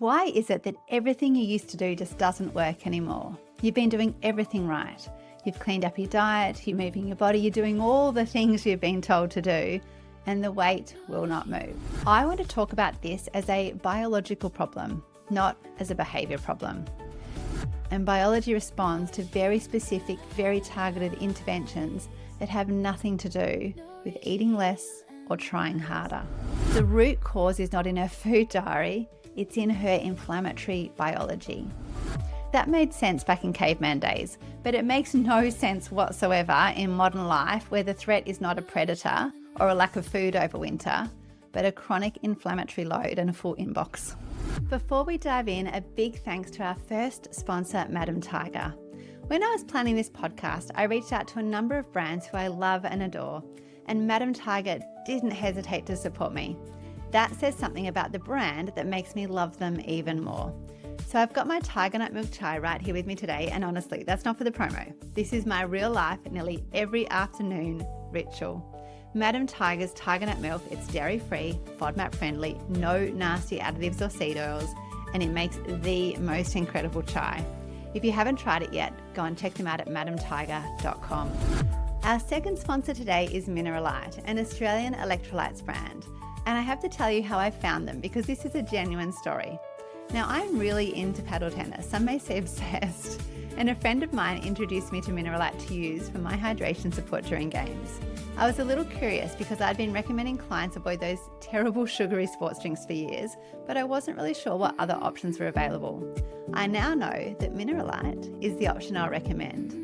Why is it that everything you used to do just doesn't work anymore? You've been doing everything right. You've cleaned up your diet, you're moving your body, you're doing all the things you've been told to do, and the weight will not move. I want to talk about this as a biological problem, not as a behaviour problem. And biology responds to very specific, very targeted interventions that have nothing to do with eating less or trying harder. The root cause is not in her food diary, it's in her inflammatory biology. That made sense back in caveman days, but it makes no sense whatsoever in modern life where the threat is not a predator or a lack of food over winter, but a chronic inflammatory load and a full inbox. Before we dive in, a big thanks to our first sponsor, Madam Tiger. When I was planning this podcast, I reached out to a number of brands who I love and adore, and Madam Tiger didn't hesitate to support me. That says something about the brand that makes me love them even more. So I've got my Tiger Nut Milk Chai right here with me today, and honestly, that's not for the promo. This is my real life, nearly every afternoon ritual. Madam Tiger's Tiger Nut Milk, it's dairy-free, FODMAP friendly, no nasty additives or seed oils, and it makes the most incredible chai. If you haven't tried it yet, go and check them out at madamtiger.com. Our second sponsor today is Mineralite, an Australian electrolytes brand. And I have to tell you how I found them because this is a genuine story. Now, I'm really into paddle tennis, some may say obsessed, and a friend of mine introduced me to Mineralite to use for my hydration support during games. I was a little curious because I'd been recommending clients avoid those terrible sugary sports drinks for years, but I wasn't really sure what other options were available. I now know that Mineralite is the option I'll recommend.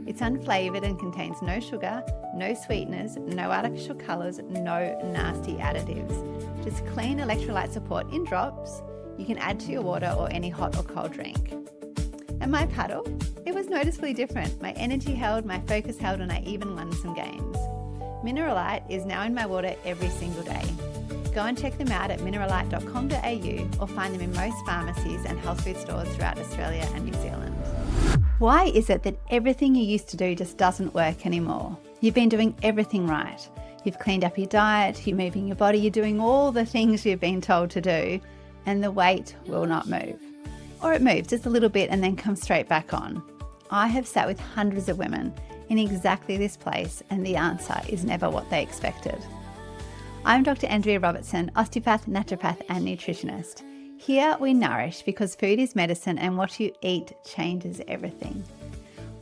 It's unflavoured and contains no sugar, no sweeteners, no artificial colours, no nasty additives. Just clean electrolyte support in drops. You can add to your water or any hot or cold drink. And my paddle? It was noticeably different. My energy held, my focus held, and I even won some games. Mineralite is now in my water every single day. Go and check them out at mineralite.com.au or find them in most pharmacies and health food stores throughout Australia and New Zealand. Why is it that everything you used to do just doesn't work anymore? You've been doing everything right. You've cleaned up your diet, you're moving your body, you're doing all the things you've been told to do, and the weight will not move. Or it moves just a little bit and then comes straight back on. I have sat with hundreds of women in exactly this place, and the answer is never what they expected. I'm Dr. Andrea Robertson, osteopath, naturopath, and nutritionist. Here we nourish because food is medicine and what you eat changes everything.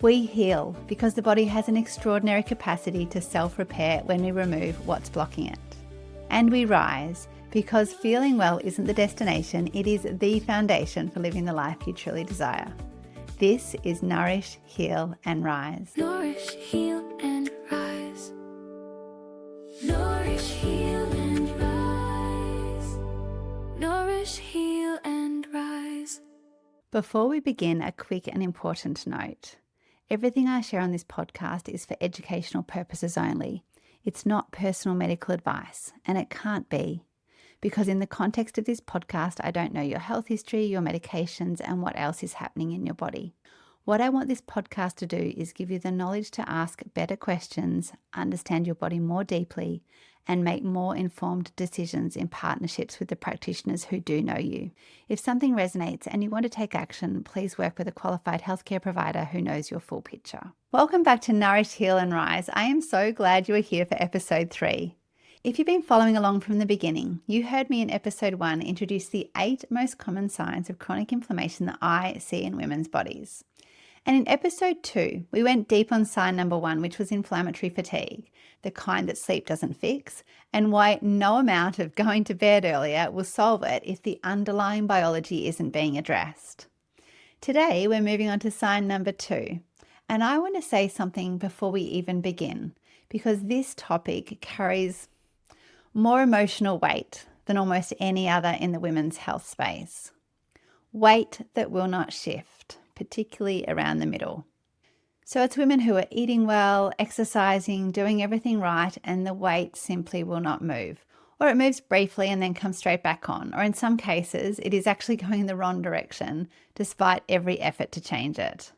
We heal because the body has an extraordinary capacity to self-repair when we remove what's blocking it. And we rise because feeling well isn't the destination, it is the foundation for living the life you truly desire. This is Nourish, Heal and Rise. Nourish, heal and rise. Nourish, heal and rise. Nourish, heal and rise. Before we begin, a quick and important note. Everything I share on this podcast is for educational purposes only. It's not personal medical advice, and it can't be. Because in the context of this podcast, I don't know your health history, your medications, and what else is happening in your body. What I want this podcast to do is give you the knowledge to ask better questions, understand your body more deeply, and make more informed decisions in partnerships with the practitioners who do know you. If something resonates and you want to take action, please work with a qualified healthcare provider who knows your full picture. Welcome back to Nourish, Heal and Rise. I am so glad you are here for episode 3. If you've been following along from the beginning, you heard me in episode 1 introduce the 8 most common signs of chronic inflammation that I see in women's bodies. And in episode 2, we went deep on sign number 1, which was inflammatory fatigue, the kind that sleep doesn't fix, and why no amount of going to bed earlier will solve it if the underlying biology isn't being addressed. Today, we're moving on to sign number 2, and I want to say something before we even begin, because this topic carries more emotional weight than almost any other in the women's health space. Weight that will not shift, particularly around the middle. So it's women who are eating well, exercising, doing everything right, and the weight simply will not move. Or it moves briefly and then comes straight back on. Or in some cases, it is actually going in the wrong direction, despite every effort to change it.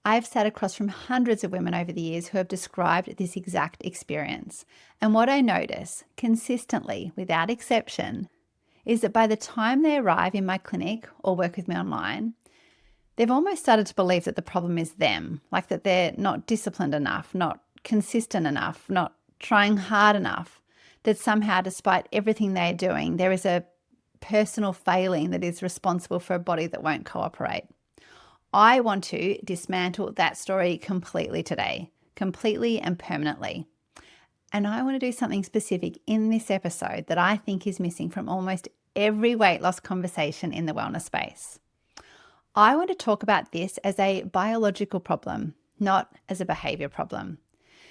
I've sat across from hundreds of women over the years who have described this exact experience. And what I notice consistently, without exception, is that by the time they arrive in my clinic or work with me online, they've almost started to believe that the problem is them, like that they're not disciplined enough, not consistent enough, not trying hard enough, that somehow, despite everything they're doing, there is a personal failing that is responsible for a body that won't cooperate. I want to dismantle that story completely today, completely and permanently. And I want to do something specific in this episode that I think is missing from almost every weight loss conversation in the wellness space. I want to talk about this as a biological problem, not as a behavior problem.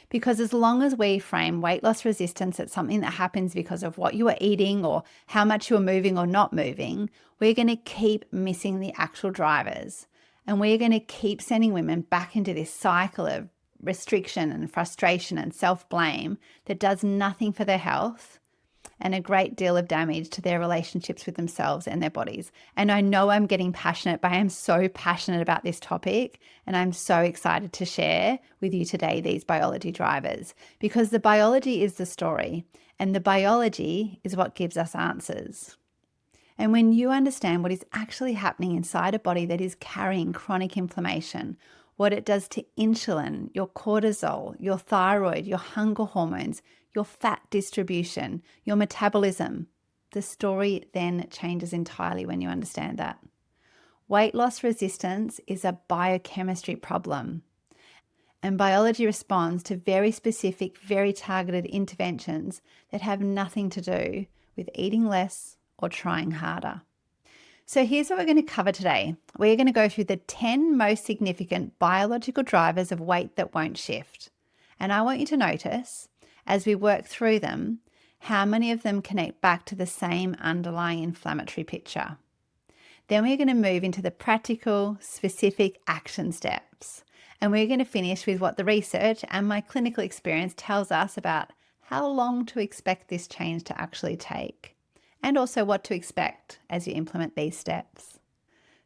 Because as long as we frame weight loss resistance as something that happens because of what you are eating or how much you are moving or not moving, we're going to keep missing the actual drivers. And we're going to keep sending women back into this cycle of restriction and frustration and self-blame that does nothing for their health and a great deal of damage to their relationships with themselves and their bodies. And I know I'm getting passionate, but I am so passionate about this topic, and I'm so excited to share with you today these biology drivers, because the biology is the story and the biology is what gives us answers. And when you understand what is actually happening inside a body that is carrying chronic inflammation, what it does to insulin, your cortisol, your thyroid, your hunger hormones, your fat distribution, your metabolism, the story then changes entirely when you understand that. Weight loss resistance is a biochemistry problem, and biology responds to very specific, very targeted interventions that have nothing to do with eating less or trying harder. So here's what we're going to cover today. We're going to go through the 10 most significant biological drivers of weight that won't shift. And I want you to notice, as we work through them, how many of them connect back to the same underlying inflammatory picture. Then we're going to move into the practical, specific action steps. And we're going to finish with what the research and my clinical experience tells us about how long to expect this change to actually take, and also what to expect as you implement these steps.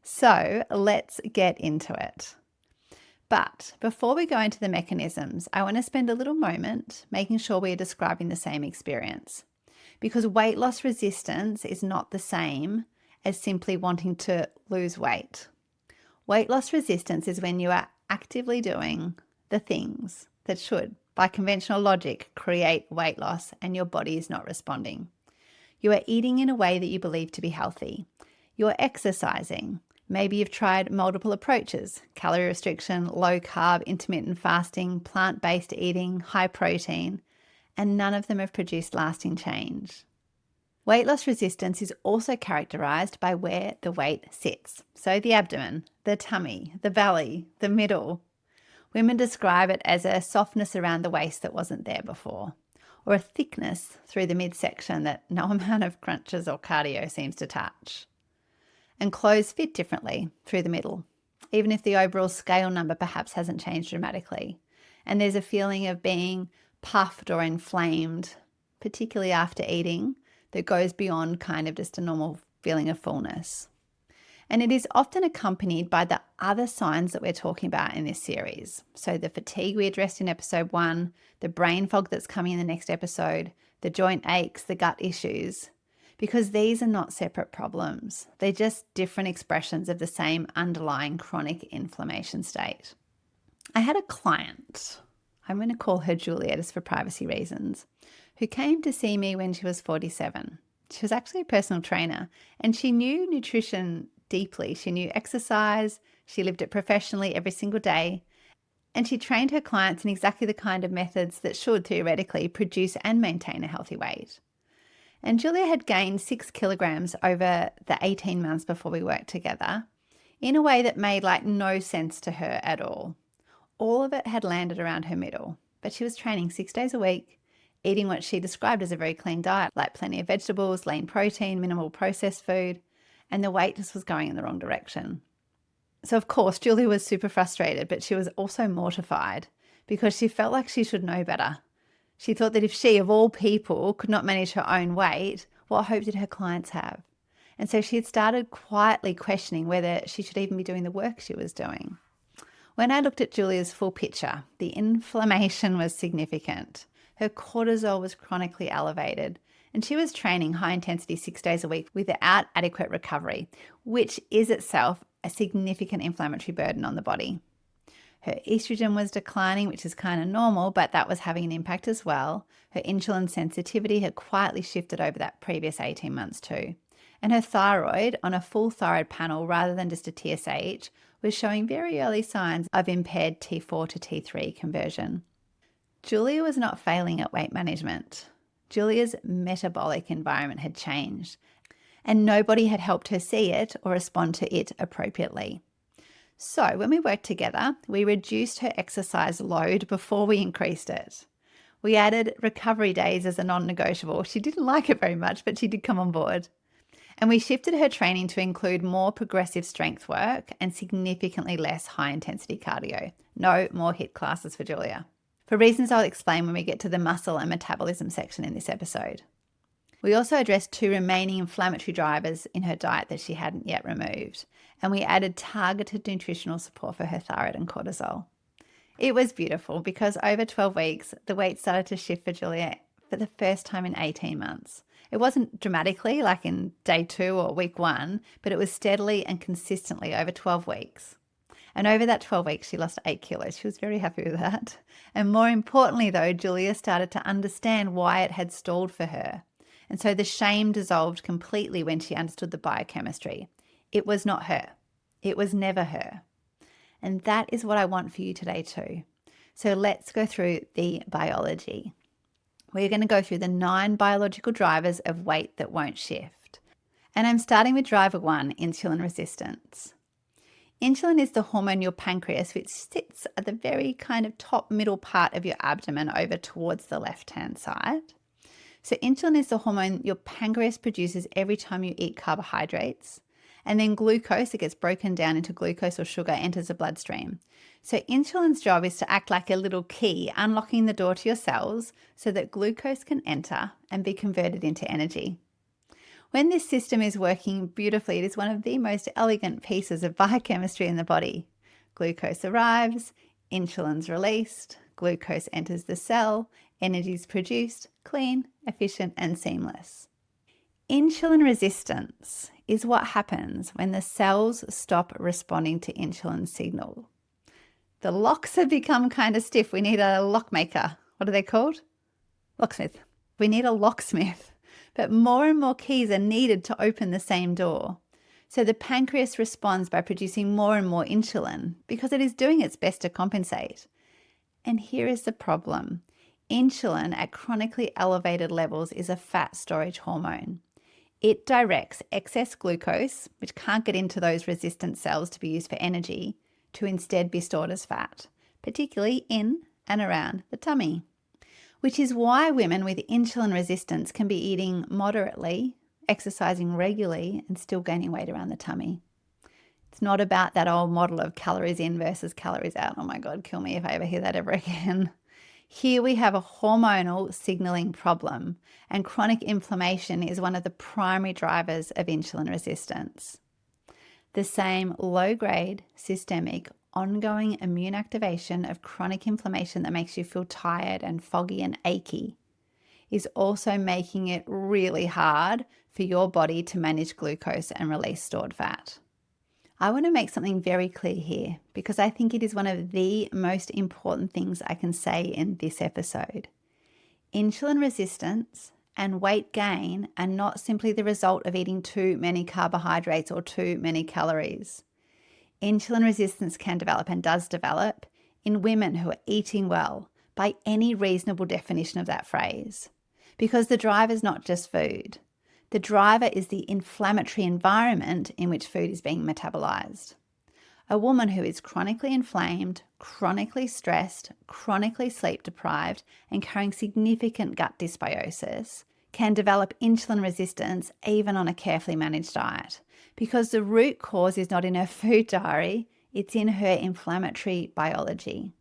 So let's get into it. But before we go into the mechanisms, I want to spend a little moment making sure we are describing the same experience, because weight loss resistance is not the same as simply wanting to lose weight. Weight loss resistance is when you are actively doing the things that should, by conventional logic, create weight loss and your body is not responding. You are eating in a way that you believe to be healthy. You're exercising. Maybe you've tried multiple approaches: calorie restriction, low carb, intermittent fasting, plant-based eating, high protein, and none of them have produced lasting change. Weight loss resistance is also characterized by where the weight sits. So the abdomen, the tummy, the belly, the middle. Women describe it as a softness around the waist that wasn't there before, or a thickness through the midsection that no amount of crunches or cardio seems to touch. And clothes fit differently through the middle, even if the overall scale number perhaps hasn't changed dramatically. And there's a feeling of being puffed or inflamed, particularly after eating, that goes beyond kind of just a normal feeling of fullness. And it is often accompanied by the other signs that we're talking about in this series. So the fatigue we addressed in episode 1, the brain fog that's coming in the next episode, the joint aches, the gut issues, because these are not separate problems. They're just different expressions of the same underlying chronic inflammation state. I had a client, I'm going to call her Julia just for privacy reasons, who came to see me when she was 47. She was actually a personal trainer and she knew nutrition deeply. She knew exercise, she lived it professionally every single day, and she trained her clients in exactly the kind of methods that should theoretically produce and maintain a healthy weight. And Julia had gained 6 kilograms over the 18 months before we worked together in a way that made no sense to her at all. All of it had landed around her middle, but she was training 6 days a week, eating what she described as a very clean diet, like plenty of vegetables, lean protein, minimal processed food, and the weight just was going in the wrong direction. So of course, Julia was super frustrated, but she was also mortified because she felt like she should know better. She thought that if she, of all people, could not manage her own weight, what hope did her clients have? And so she had started quietly questioning whether she should even be doing the work she was doing. When I looked at Julia's full picture, the inflammation was significant. Her cortisol was chronically elevated, And she was training high intensity 6 days a week without adequate recovery, which is itself a significant inflammatory burden on the body. Her estrogen was declining, which is kind of normal, but that was having an impact as well. Her insulin sensitivity had quietly shifted over that previous 18 months too. And her thyroid, on a full thyroid panel rather than just a TSH, was showing very early signs of impaired T4 to T3 conversion. Julia was not failing at weight management. Julia's metabolic environment had changed, and nobody had helped her see it or respond to it appropriately. So when we worked together, we reduced her exercise load before we increased it. We added recovery days as a non-negotiable. She didn't like it very much, but she did come on board. And we shifted her training to include more progressive strength work and significantly less high-intensity cardio. No more HIIT classes for Julia, for reasons I'll explain when we get to the muscle and metabolism section in this episode. We also addressed 2 remaining inflammatory drivers in her diet that she hadn't yet removed, and we added targeted nutritional support for her thyroid and cortisol. It was beautiful because over 12 weeks, the weight started to shift for Julia for the first time in 18 months. It wasn't dramatically like in day 2 or week 1, but it was steadily and consistently over 12 weeks. And over that 12 weeks, she lost 8 kilos. She was very happy with that. And more importantly, though, Julia started to understand why it had stalled for her. And so the shame dissolved completely when she understood the biochemistry. It was not her. It was never her. And that is what I want for you today too. So let's go through the biology. We're going to go through the 9 biological drivers of weight that won't shift. And I'm starting with driver 1, insulin resistance. Insulin is the hormone your pancreas, which sits at the very kind of top middle part of your abdomen over towards the left-hand side. So insulin is the hormone your pancreas produces every time you eat carbohydrates. And then glucose, it gets broken down into glucose or sugar, enters the bloodstream. So insulin's job is to act like a little key, unlocking the door to your cells so that glucose can enter and be converted into energy. When this system is working beautifully, it is one of the most elegant pieces of biochemistry in the body. Glucose arrives, insulin's released, glucose enters the cell, energy is produced, clean, efficient, and seamless. Insulin resistance is what happens when the cells stop responding to insulin signal. The locks have become kind of stiff. We need a lock maker. What are they called? Locksmith. We need a locksmith. But more and more keys are needed to open the same door. So the pancreas responds by producing more and more insulin because it is doing its best to compensate. And here is the problem. Insulin at chronically elevated levels is a fat storage hormone. It directs excess glucose, which can't get into those resistant cells to be used for energy, to instead be stored as fat, particularly in and around the tummy. Which is why women with insulin resistance can be eating moderately, exercising regularly, and still gaining weight around the tummy. It's not about that old model of calories in versus calories out. Oh my God, kill me if I ever hear that ever again. Here we have a hormonal signaling problem, and chronic inflammation is one of the primary drivers of insulin resistance. The same low-grade, systemic, ongoing immune activation of chronic inflammation that makes you feel tired and foggy and achy is also making it really hard for your body to manage glucose and release stored fat. I want to make something very clear here because I think it is one of the most important things I can say in this episode. Insulin resistance and weight gain are not simply the result of eating too many carbohydrates or too many calories. Insulin resistance can develop and does develop in women who are eating well by any reasonable definition of that phrase. Because the driver is not just food. The driver is the inflammatory environment in which food is being metabolized. A woman who is chronically inflamed, chronically stressed, chronically sleep deprived, and carrying significant gut dysbiosis can develop insulin resistance even on a carefully managed diet because the root cause is not in her food diary, it's in her inflammatory biology.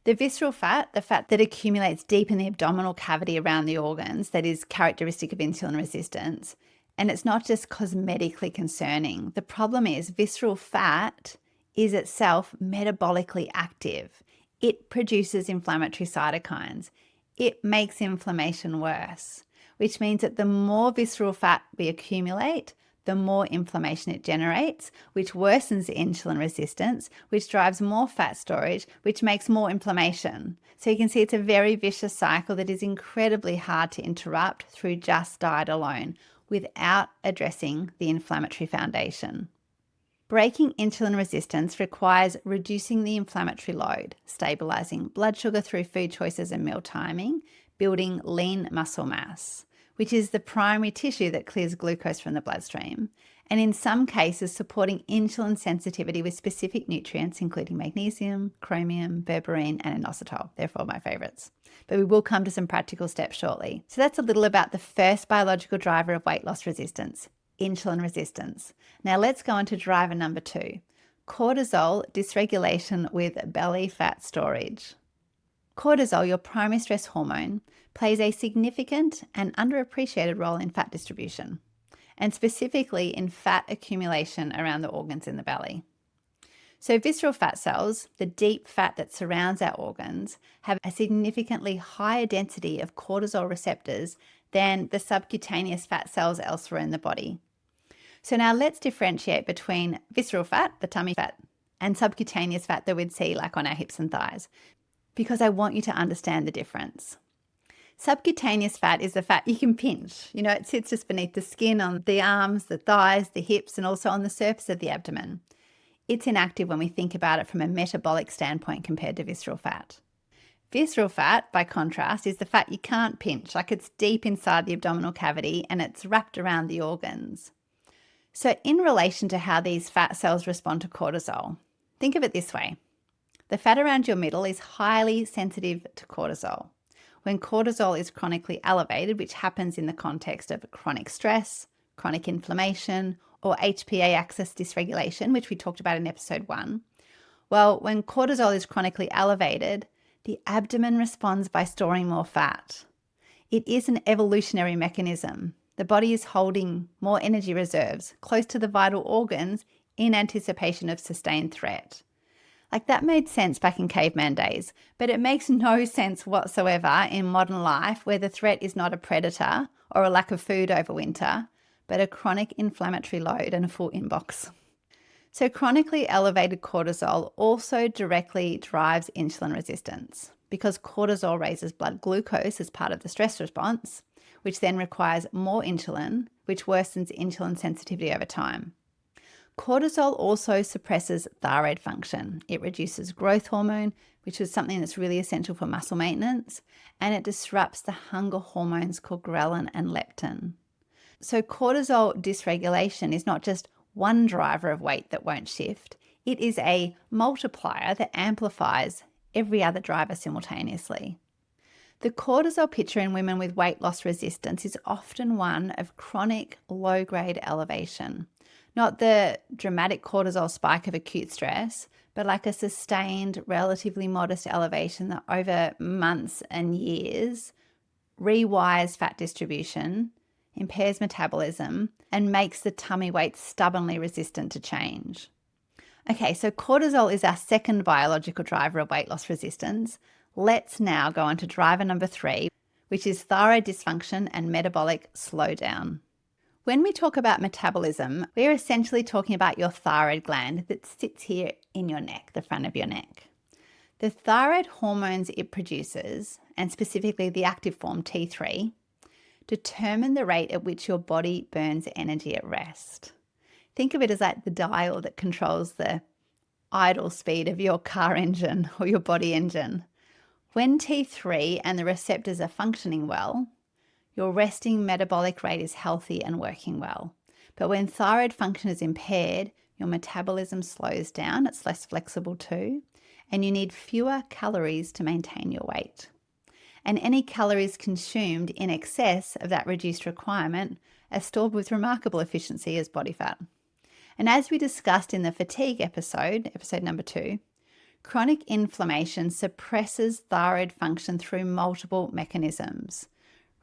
The visceral fat, the fat that accumulates deep in the abdominal cavity around the organs that is characteristic of insulin resistance, and it's not just cosmetically concerning. The problem is visceral fat is itself metabolically active. It produces inflammatory cytokines. It makes inflammation worse, which means that the more visceral fat we accumulate, the more inflammation it generates, which worsens insulin resistance, which drives more fat storage, which makes more inflammation. So you can see it's a very vicious cycle that is incredibly hard to interrupt through just diet alone without addressing the inflammatory foundation. Breaking insulin resistance requires reducing the inflammatory load, stabilizing blood sugar through food choices and meal timing, building lean muscle mass, which is the primary tissue that clears glucose from the bloodstream, and in some cases supporting insulin sensitivity with specific nutrients including magnesium, chromium, berberine, and inositol. They're four of my favorites. But we will come to some practical steps shortly. So that's a little about the first biological driver of weight loss resistance, insulin resistance. Now let's go on to driver number 2, cortisol dysregulation with belly fat storage. Cortisol, your primary stress hormone, plays a significant and underappreciated role in fat distribution, and specifically in fat accumulation around the organs in the belly. So visceral fat cells, the deep fat that surrounds our organs, have a significantly higher density of cortisol receptors than the subcutaneous fat cells elsewhere in the body. So now let's differentiate between visceral fat, the tummy fat, and subcutaneous fat that we'd see like on our hips and thighs, because I want you to understand the difference. Subcutaneous fat is the fat you can pinch. It sits just beneath the skin on the arms, the thighs, the hips, and also on the surface of the abdomen. It's inactive when we think about it from a metabolic standpoint compared to visceral fat. Visceral fat, by contrast, is the fat you can't pinch, like it's deep inside the abdominal cavity and it's wrapped around the organs. So in relation to how these fat cells respond to cortisol, think of it this way. The fat around your middle is highly sensitive to cortisol. When cortisol is chronically elevated, which happens in the context of chronic stress, chronic inflammation, or HPA axis dysregulation, which we talked about in episode 1, well, when cortisol is chronically elevated, the abdomen responds by storing more fat. It is an evolutionary mechanism. The body is holding more energy reserves close to the vital organs in anticipation of sustained threat. Like that made sense back in caveman days, but it makes no sense whatsoever in modern life where the threat is not a predator or a lack of food over winter, but a chronic inflammatory load and a full inbox. So chronically elevated cortisol also directly drives insulin resistance because cortisol raises blood glucose as part of the stress response, which then requires more insulin, which worsens insulin sensitivity over time. Cortisol also suppresses thyroid function. It reduces growth hormone, which is something that's really essential for muscle maintenance, and it disrupts the hunger hormones called ghrelin and leptin. So cortisol dysregulation is not just one driver of weight that won't shift. It is a multiplier that amplifies every other driver simultaneously. The cortisol picture in women with weight loss resistance is often one of chronic low-grade elevation. Not the dramatic cortisol spike of acute stress, but like a sustained, relatively modest elevation that over months and years rewires fat distribution, impairs metabolism, and makes the tummy weight stubbornly resistant to change. Okay, so cortisol is our second biological driver of weight loss resistance. Let's now go on to driver number 3, which is thyroid dysfunction and metabolic slowdown. When we talk about metabolism, we're essentially talking about your thyroid gland that sits here in your neck, the front of your neck. The thyroid hormones it produces, and specifically the active form T3, determine the rate at which your body burns energy at rest. Think of it as like the dial that controls the idle speed of your car engine or your body engine. When T3 and the receptors are functioning well, your resting metabolic rate is healthy and working well. But when thyroid function is impaired, your metabolism slows down, it's less flexible too, and you need fewer calories to maintain your weight. And any calories consumed in excess of that reduced requirement are stored with remarkable efficiency as body fat. And as we discussed in the fatigue episode number 2, chronic inflammation suppresses thyroid function through multiple mechanisms,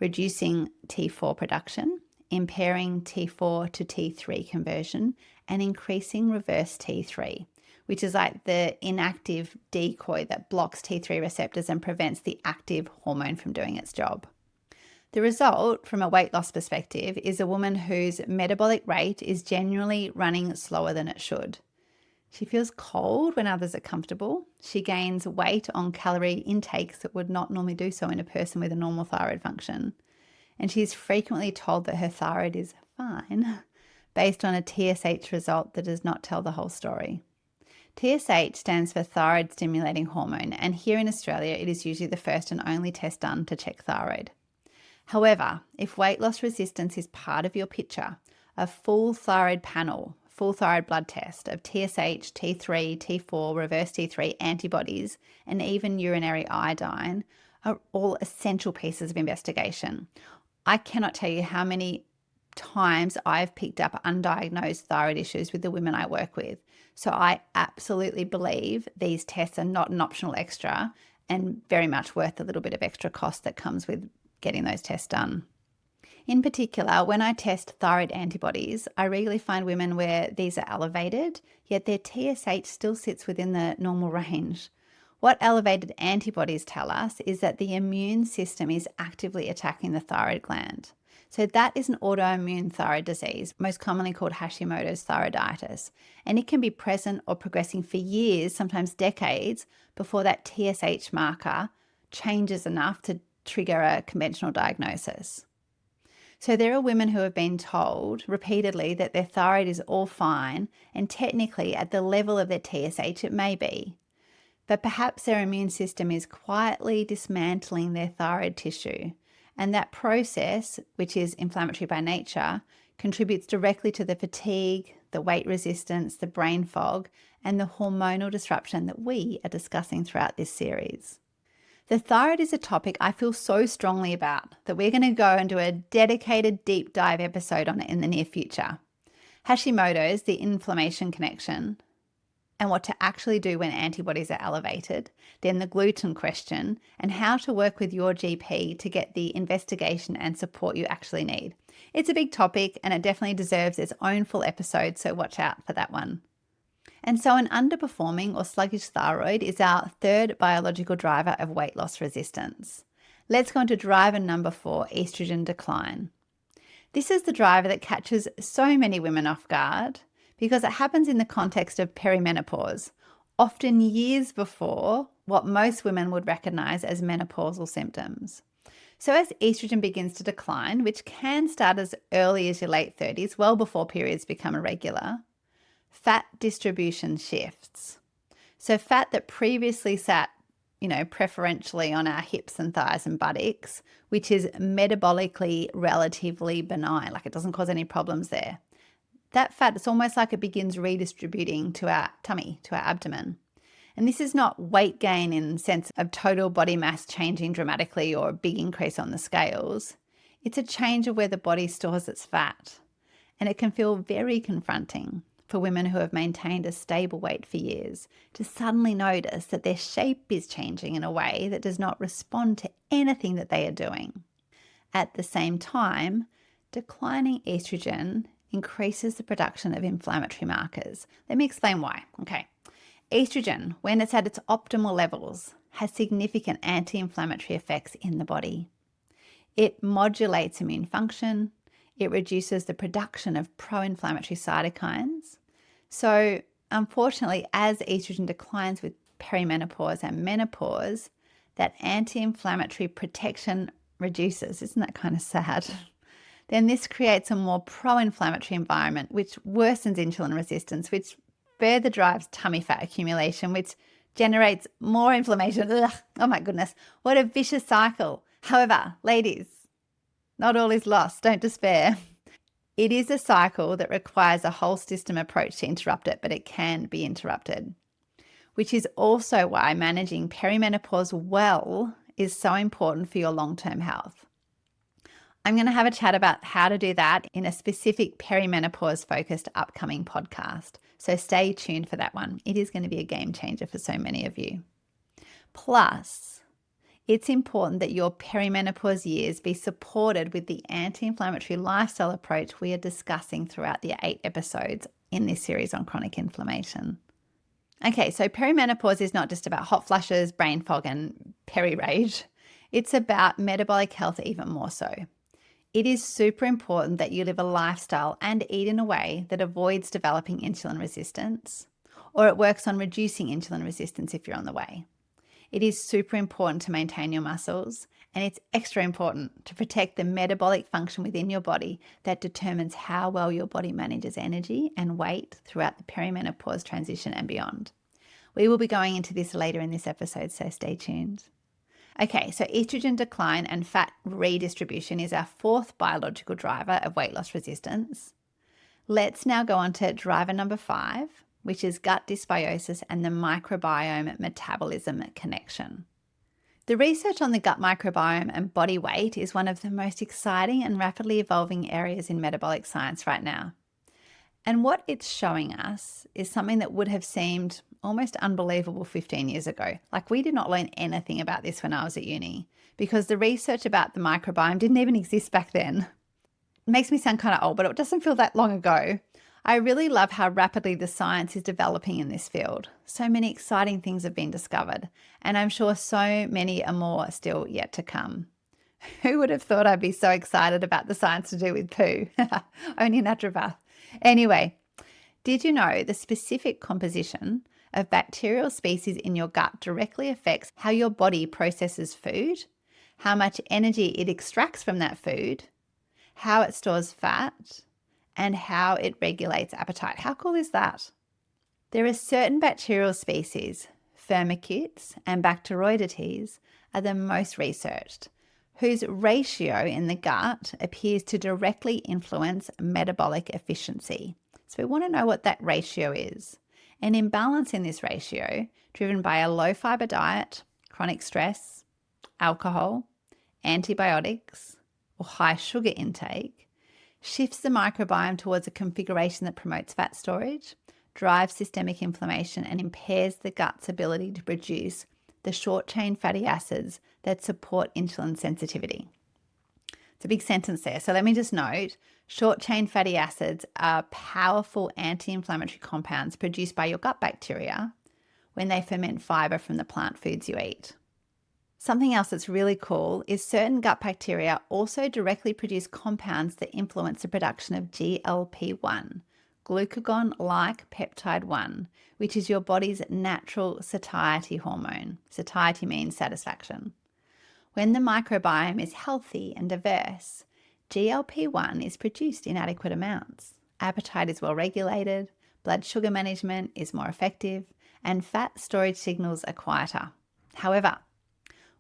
reducing T4 production, impairing T4 to T3 conversion, and increasing reverse T3, which is like the inactive decoy that blocks T3 receptors and prevents the active hormone from doing its job. The result from a weight loss perspective is a woman whose metabolic rate is generally running slower than it should. She feels cold when others are comfortable. She gains weight on calorie intakes that would not normally do so in a person with a normal thyroid function. And she's frequently told that her thyroid is fine based on a TSH result that does not tell the whole story. TSH stands for thyroid stimulating hormone, and here in Australia it is usually the first and only test done to check thyroid. However, if weight loss resistance is part of your picture, a full thyroid panel, full thyroid blood test of TSH, T3, T4, reverse T3 antibodies, and even urinary iodine are all essential pieces of investigation. I cannot tell you how many times I've picked up undiagnosed thyroid issues with the women I work with. So I absolutely believe these tests are not an optional extra and very much worth the little bit of extra cost that comes with getting those tests done. In particular, when I test thyroid antibodies, I regularly find women where these are elevated, yet their TSH still sits within the normal range. What elevated antibodies tell us is that the immune system is actively attacking the thyroid gland. So that is an autoimmune thyroid disease, most commonly called Hashimoto's thyroiditis, and it can be present or progressing for years, sometimes decades, before that TSH marker changes enough to trigger a conventional diagnosis. So there are women who have been told repeatedly that their thyroid is all fine, and technically at the level of their TSH it may be. But perhaps their immune system is quietly dismantling their thyroid tissue. And that process, which is inflammatory by nature, contributes directly to the fatigue, the weight resistance, the brain fog, and the hormonal disruption that we are discussing throughout this series. The thyroid is a topic I feel so strongly about that we're going to go and do a dedicated deep dive episode on it in the near future. Hashimoto's, the inflammation connection, and what to actually do when antibodies are elevated, then the gluten question, and how to work with your GP to get the investigation and support you actually need. It's a big topic and it definitely deserves its own full episode, so watch out for that one. And so an underperforming or sluggish thyroid is our third biological driver of weight loss resistance. Let's go into driver number 4, estrogen decline. This is the driver that catches so many women off guard because it happens in the context of perimenopause, often years before what most women would recognize as menopausal symptoms. So as estrogen begins to decline, which can start as early as your late 30s, well before periods become irregular, fat distribution shifts. So fat that previously sat, preferentially on our hips and thighs and buttocks, which is metabolically relatively benign, like it doesn't cause any problems there. That fat, it's almost like it begins redistributing to our tummy, to our abdomen. And this is not weight gain in the sense of total body mass changing dramatically or a big increase on the scales. It's a change of where the body stores its fat. And it can feel very confronting for women who have maintained a stable weight for years to suddenly notice that their shape is changing in a way that does not respond to anything that they are doing. At the same time, declining estrogen increases the production of inflammatory markers. Let me explain why. Okay. Estrogen, when it's at its optimal levels, has significant anti-inflammatory effects in the body. It modulates immune function. It reduces the production of pro-inflammatory cytokines. So, unfortunately, as estrogen declines with perimenopause and menopause, that anti-inflammatory protection reduces. Isn't that kind of sad? Then this creates a more pro-inflammatory environment, which worsens insulin resistance, which further drives tummy fat accumulation, which generates more inflammation. Ugh, oh my goodness, what a vicious cycle. However, ladies, not all is lost. Don't despair. It is a cycle that requires a whole system approach to interrupt it, but it can be interrupted, which is also why managing perimenopause well is so important for your long-term health. I'm going to have a chat about how to do that in a specific perimenopause-focused upcoming podcast. So stay tuned for that one. It is going to be a game changer for so many of you. Plus, it's important that your perimenopause years be supported with the anti-inflammatory lifestyle approach we are discussing throughout the 8 episodes in this series on chronic inflammation. Okay, so perimenopause is not just about hot flushes, brain fog, and peri-rage. It's about metabolic health even more so. It is super important that you live a lifestyle and eat in a way that avoids developing insulin resistance, or it works on reducing insulin resistance if you're on the way. It is super important to maintain your muscles, and it's extra important to protect the metabolic function within your body that determines how well your body manages energy and weight throughout the perimenopause transition and beyond. We will be going into this later in this episode, so stay tuned. Okay, so estrogen decline and fat redistribution is our fourth biological driver of weight loss resistance. Let's now go on to driver number 5, which is gut dysbiosis and the microbiome metabolism connection. The research on the gut microbiome and body weight is one of the most exciting and rapidly evolving areas in metabolic science right now. And what it's showing us is something that would have seemed almost unbelievable 15 years ago. Like, we did not learn anything about this when I was at uni because the research about the microbiome didn't even exist back then. It makes me sound kind of old, but it doesn't feel that long ago. I really love how rapidly the science is developing in this field. So many exciting things have been discovered, and I'm sure so many are more still yet to come. Who would have thought I'd be so excited about the science to do with poo? Only a naturopath. Anyway, did you know the specific composition of bacterial species in your gut directly affects how your body processes food, how much energy it extracts from that food, how it stores fat, and how it regulates appetite? How cool is that? There are certain bacterial species, Firmicutes and Bacteroidetes, are the most researched, whose ratio in the gut appears to directly influence metabolic efficiency. So we want to know what that ratio is. An imbalance in this ratio, driven by a low-fiber diet, chronic stress, alcohol, antibiotics, or high sugar intake, shifts the microbiome towards a configuration that promotes fat storage, drives systemic inflammation, and impairs the gut's ability to produce the short-chain fatty acids that support insulin sensitivity. It's a big sentence there. So let me just note, short-chain fatty acids are powerful anti-inflammatory compounds produced by your gut bacteria when they ferment fiber from the plant foods you eat. Something else that's really cool is certain gut bacteria also directly produce compounds that influence the production of GLP-1, glucagon-like peptide 1, which is your body's natural satiety hormone. Satiety means satisfaction. When the microbiome is healthy and diverse, GLP-1 is produced in adequate amounts. Appetite is well regulated, blood sugar management is more effective, and fat storage signals are quieter. However,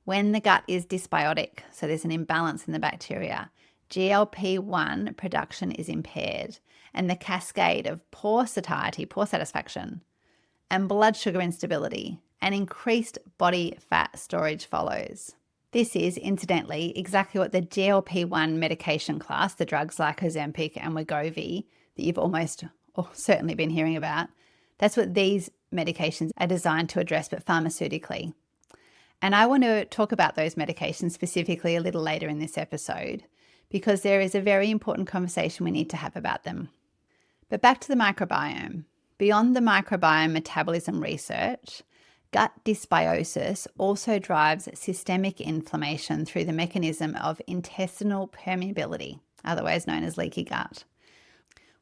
when the gut is dysbiotic, so there's an imbalance in the bacteria, GLP-1 production is impaired, and the cascade of poor satiety, poor satisfaction, and blood sugar instability and increased body fat storage follows. This is, incidentally, exactly what the GLP-1 medication class, the drugs like Ozempic and Wegovy, that you've almost or certainly been hearing about, that's what these medications are designed to address, but pharmaceutically. And I want to talk about those medications specifically a little later in this episode, because there is a very important conversation we need to have about them. But back to the microbiome. Beyond the microbiome metabolism research, gut dysbiosis also drives systemic inflammation through the mechanism of intestinal permeability, otherwise known as leaky gut,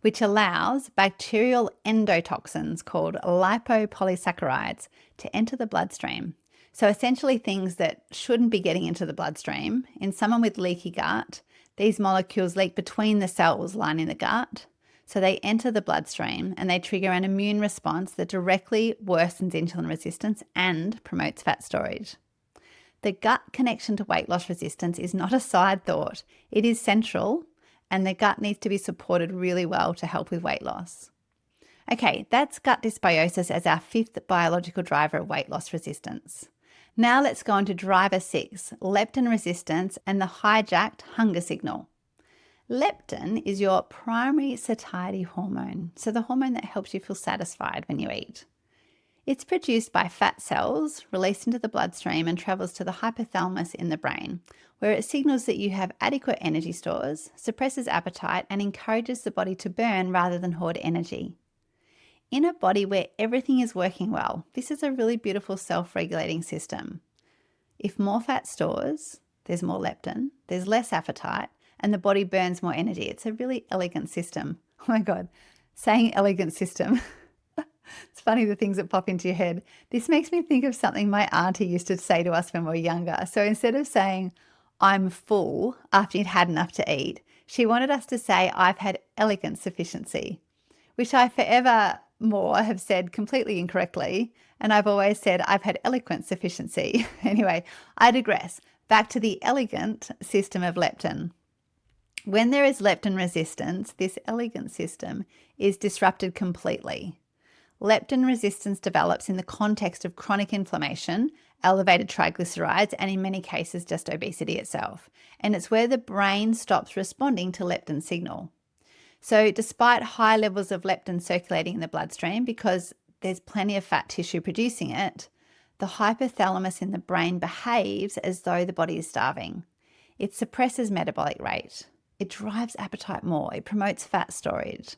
which allows bacterial endotoxins called lipopolysaccharides to enter the bloodstream. So essentially things that shouldn't be getting into the bloodstream. In someone with leaky gut, these molecules leak between the cells lining the gut. So they enter the bloodstream and they trigger an immune response that directly worsens insulin resistance and promotes fat storage. The gut connection to weight loss resistance is not a side thought. It is central, and the gut needs to be supported really well to help with weight loss. Okay, that's gut dysbiosis as our fifth biological driver of weight loss resistance. Now let's go on to driver 6, leptin resistance and the hijacked hunger signal. Leptin is your primary satiety hormone, so the hormone that helps you feel satisfied when you eat. It's produced by fat cells, released into the bloodstream, and travels to the hypothalamus in the brain, where it signals that you have adequate energy stores, suppresses appetite, and encourages the body to burn rather than hoard energy. In a body where everything is working well, this is a really beautiful self-regulating system. If more fat stores, there's more leptin, there's less appetite, and the body burns more energy. It's a really elegant system. Oh my God, saying elegant system. It's funny the things that pop into your head. This makes me think of something my auntie used to say to us when we were younger. So instead of saying, I'm full after you'd had enough to eat, she wanted us to say, I've had elegant sufficiency, which I forever more have said completely incorrectly. And I've always said, I've had eloquent sufficiency. Anyway, I digress. Back to the elegant system of leptin. When there is leptin resistance, this elegant system is disrupted completely. Leptin resistance develops in the context of chronic inflammation, elevated triglycerides, and in many cases just obesity itself. And it's where the brain stops responding to leptin signal. So despite high levels of leptin circulating in the bloodstream, because there's plenty of fat tissue producing it, the hypothalamus in the brain behaves as though the body is starving. It suppresses metabolic rate. It drives appetite more. It promotes fat storage.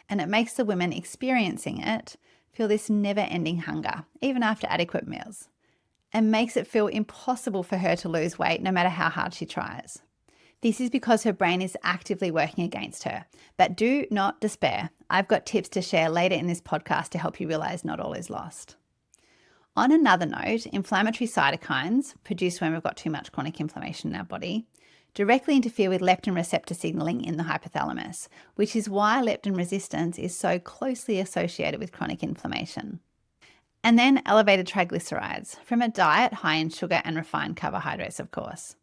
And it makes the women experiencing it feel this never-ending hunger, even after adequate meals, and makes it feel impossible for her to lose weight no matter how hard she tries. This is because her brain is actively working against her. But do not despair. I've got tips to share later in this podcast to help you realize not all is lost. On another note, inflammatory cytokines, produced when we've got too much chronic inflammation in our body, directly interfere with leptin receptor signaling in the hypothalamus, which is why leptin resistance is so closely associated with chronic inflammation. And then elevated triglycerides from a diet high in sugar and refined carbohydrates, of course.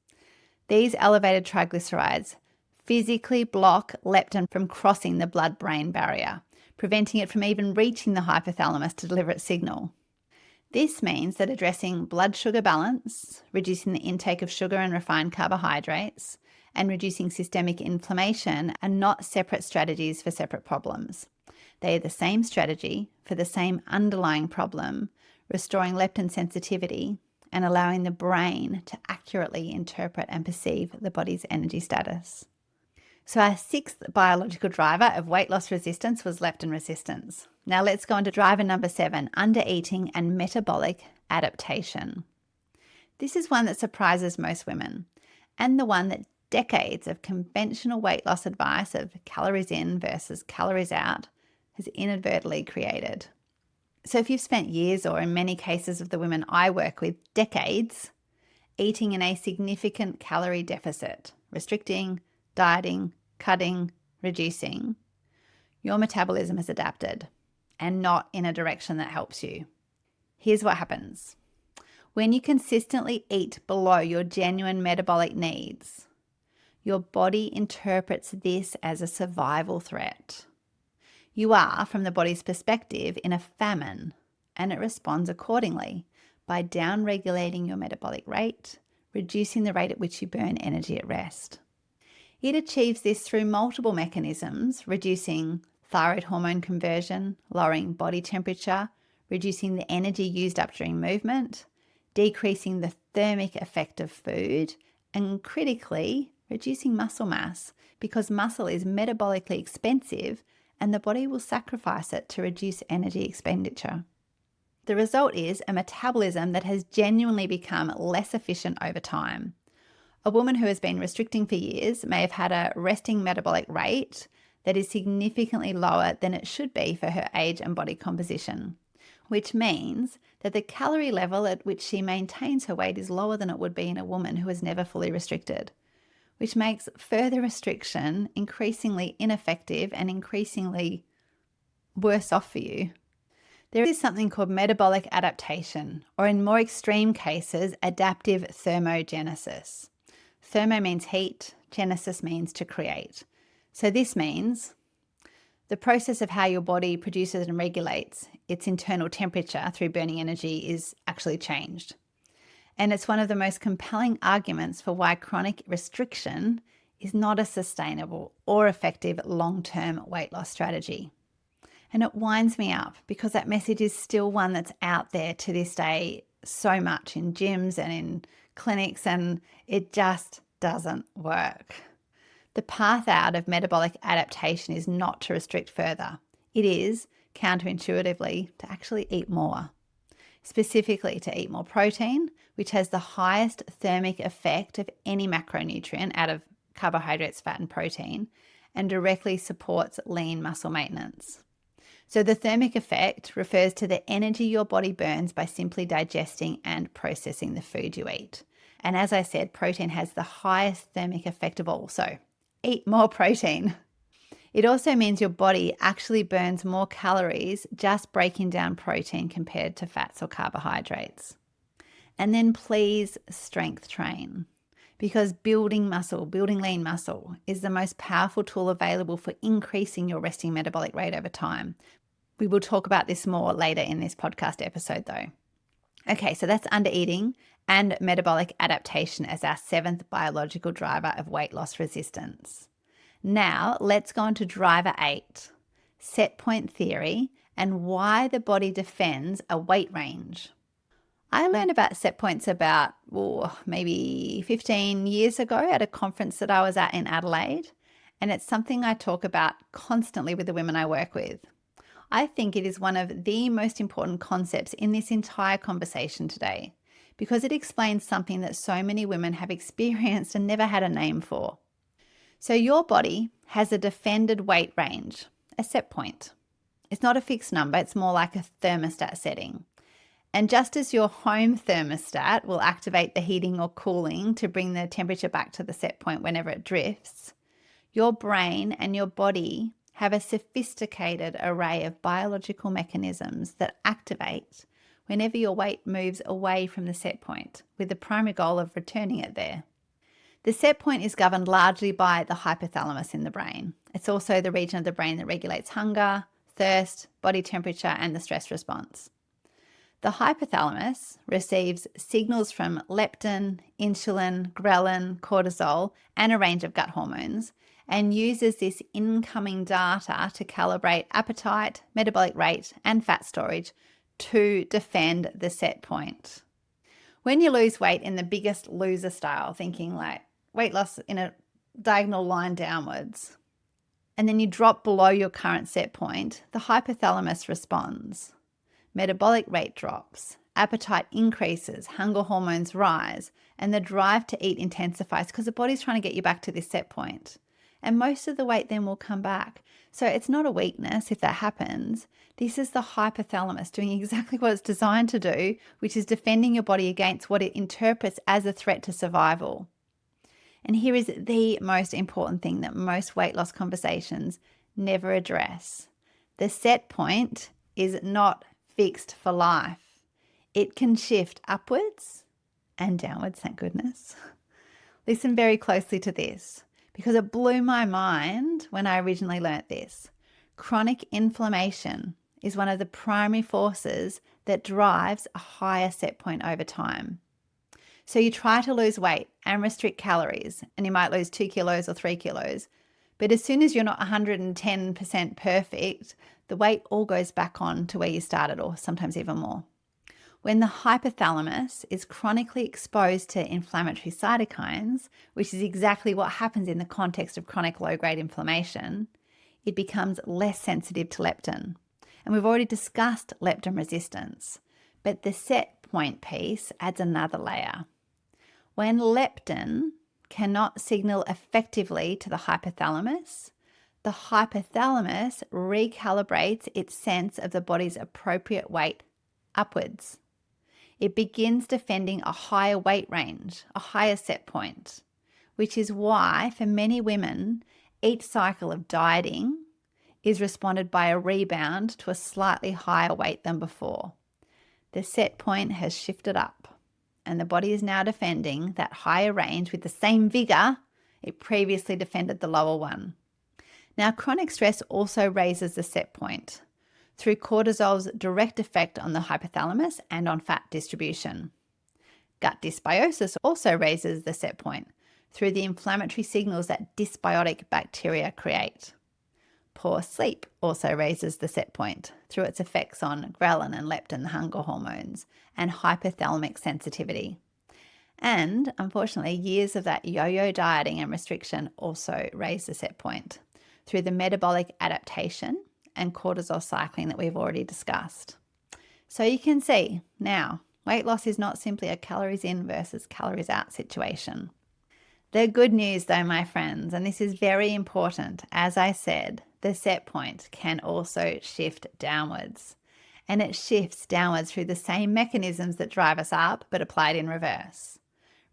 These elevated triglycerides physically block leptin from crossing the blood-brain barrier, preventing it from even reaching the hypothalamus to deliver its signal. This means that addressing blood sugar balance, reducing the intake of sugar and refined carbohydrates, and reducing systemic inflammation are not separate strategies for separate problems. They are the same strategy for the same underlying problem, restoring leptin sensitivity and allowing the brain to accurately interpret and perceive the body's energy status. So our sixth biological driver of weight loss resistance was leptin resistance. Now let's go on to driver number 7, undereating and metabolic adaptation. This is one that surprises most women, and the one that decades of conventional weight loss advice of calories in versus calories out has inadvertently created. So if you've spent years, or in many cases of the women I work with, decades, eating in a significant calorie deficit, restricting, dieting, cutting, reducing, your metabolism has adapted and not in a direction that helps you. Here's what happens. When you consistently eat below your genuine metabolic needs, your body interprets this as a survival threat. You are, from the body's perspective, in a famine, and it responds accordingly by down-regulating your metabolic rate, reducing the rate at which you burn energy at rest. It achieves this through multiple mechanisms, reducing thyroid hormone conversion, lowering body temperature, reducing the energy used up during movement, decreasing the thermic effect of food, and critically, reducing muscle mass, because muscle is metabolically expensive and the body will sacrifice it to reduce energy expenditure. The result is a metabolism that has genuinely become less efficient over time. A woman who has been restricting for years may have had a resting metabolic rate that is significantly lower than it should be for her age and body composition, which means that the calorie level at which she maintains her weight is lower than it would be in a woman who has never fully restricted, which makes further restriction increasingly ineffective and increasingly worse off for you. There is something called metabolic adaptation, or in more extreme cases, adaptive thermogenesis. Thermo means heat, genesis means to create. So this means the process of how your body produces and regulates its internal temperature through burning energy is actually changed. And it's one of the most compelling arguments for why chronic restriction is not a sustainable or effective long-term weight loss strategy. And it winds me up because that message is still one that's out there to this day so much in gyms and in clinics, and it just doesn't work. The path out of metabolic adaptation is not to restrict further. It is, counterintuitively, to actually eat more. specifically to eat more protein, which has the highest thermic effect of any macronutrient out of carbohydrates, fat, and protein, and directly supports lean muscle maintenance. So the thermic effect refers to the energy your body burns by simply digesting and processing the food you eat. And as I said, protein has the highest thermic effect of all, so eat more protein. It also means your body actually burns more calories just breaking down protein compared to fats or carbohydrates. And then please strength train, because building lean muscle is the most powerful tool available for increasing your resting metabolic rate over time. We will talk about this more later in this podcast episode though. Okay, so that's undereating and metabolic adaptation as our 7th biological driver of weight loss resistance. Now let's go on to driver 8, set point theory, and why the body defends a weight range. I learned about set points about maybe 15 years ago at a conference that I was at in Adelaide, and it's something I talk about constantly with the women I work with. I think it is one of the most important concepts in this entire conversation today, because it explains something that so many women have experienced and never had a name for. So your body has a defended weight range, a set point. It's not a fixed number, it's more like a thermostat setting. And just as your home thermostat will activate the heating or cooling to bring the temperature back to the set point whenever it drifts, your brain and your body have a sophisticated array of biological mechanisms that activate whenever your weight moves away from the set point, with the primary goal of returning it there. The set point is governed largely by the hypothalamus in the brain. It's also the region of the brain that regulates hunger, thirst, body temperature, and the stress response. The hypothalamus receives signals from leptin, insulin, ghrelin, cortisol, and a range of gut hormones, and uses this incoming data to calibrate appetite, metabolic rate, and fat storage to defend the set point. When you lose weight in the biggest loser style, thinking like weight loss in a diagonal line downwards, and then you drop below your current set point, the hypothalamus responds. Metabolic rate drops, appetite increases, hunger hormones rise, and the drive to eat intensifies because the body's trying to get you back to this set point. And most of the weight then will come back. So it's not a weakness if that happens. This is the hypothalamus doing exactly what it's designed to do, which is defending your body against what it interprets as a threat to survival. And here is the most important thing that most weight loss conversations never address. The set point is not fixed for life. It can shift upwards and downwards, thank goodness. Listen very closely to this, because it blew my mind when I originally learnt this. Chronic inflammation is one of the primary forces that drives a higher set point over time. So you try to lose weight and restrict calories, and you might lose 2 kilos or 3 kilos, but as soon as you're not 110% perfect, the weight all goes back on to where you started, or sometimes even more. When the hypothalamus is chronically exposed to inflammatory cytokines, which is exactly what happens in the context of chronic low-grade inflammation, it becomes less sensitive to leptin. And we've already discussed leptin resistance, but the set point piece adds another layer. When leptin cannot signal effectively to the hypothalamus recalibrates its sense of the body's appropriate weight upwards. It begins defending a higher weight range, a higher set point, which is why for many women, each cycle of dieting is responded by a rebound to a slightly higher weight than before. The set point has shifted up, and the body is now defending that higher range with the same vigor it previously defended the lower one. Now, chronic stress also raises the set point through cortisol's direct effect on the hypothalamus and on fat distribution. Gut dysbiosis also raises the set point through the inflammatory signals that dysbiotic bacteria create. Poor sleep also raises the set point through its effects on ghrelin and leptin, the hunger hormones, and hypothalamic sensitivity. And unfortunately, years of that yo-yo dieting and restriction also raise the set point through the metabolic adaptation and cortisol cycling that we've already discussed. So you can see now, weight loss is not simply a calories in versus calories out situation. The good news though, my friends, and this is very important, as I said, the set point can also shift downwards. And it shifts downwards through the same mechanisms that drive us up, but applied in reverse.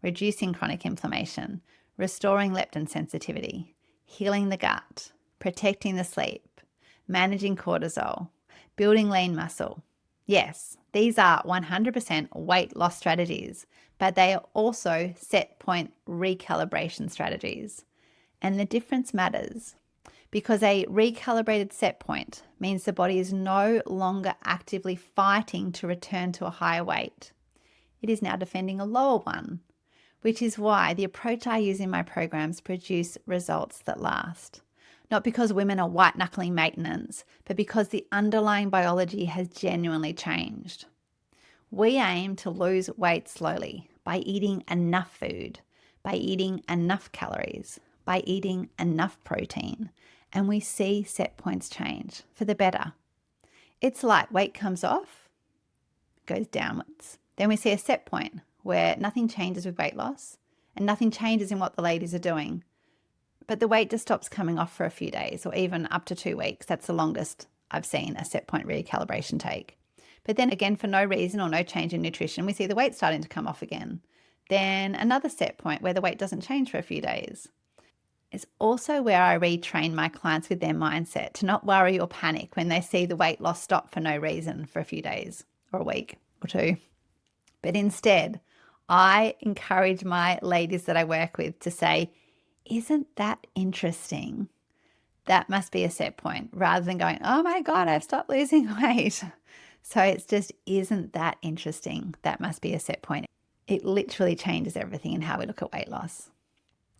Reducing chronic inflammation, restoring leptin sensitivity, healing the gut, protecting the sleep, managing cortisol, building lean muscle. Yes, these are 100% weight loss strategies, but they are also set point recalibration strategies. And the difference matters because a recalibrated set point means the body is no longer actively fighting to return to a higher weight. It is now defending a lower one, which is why the approach I use in my programs produce results that last. Not because women are white-knuckling maintenance, but because the underlying biology has genuinely changed. We aim to lose weight slowly by eating enough food, by eating enough calories, by eating enough protein, and we see set points change for the better. It's like weight comes off, goes downwards. Then we see a set point where nothing changes with weight loss and nothing changes in what the ladies are doing. But the weight just stops coming off for a few days or even up to 2 weeks. That's the longest I've seen a set point recalibration take. But then again, for no reason or no change in nutrition, we see the weight starting to come off again. Then another set point where the weight doesn't change for a few days. It's also where I retrain my clients with their mindset to not worry or panic when they see the weight loss stop for no reason for a few days or a week or two. But instead, I encourage my ladies that I work with to say, isn't that interesting? That must be a set point, rather than going, oh my God, I've stopped losing weight. So it's just, isn't that interesting? That must be a set point. It literally changes everything in how we look at weight loss.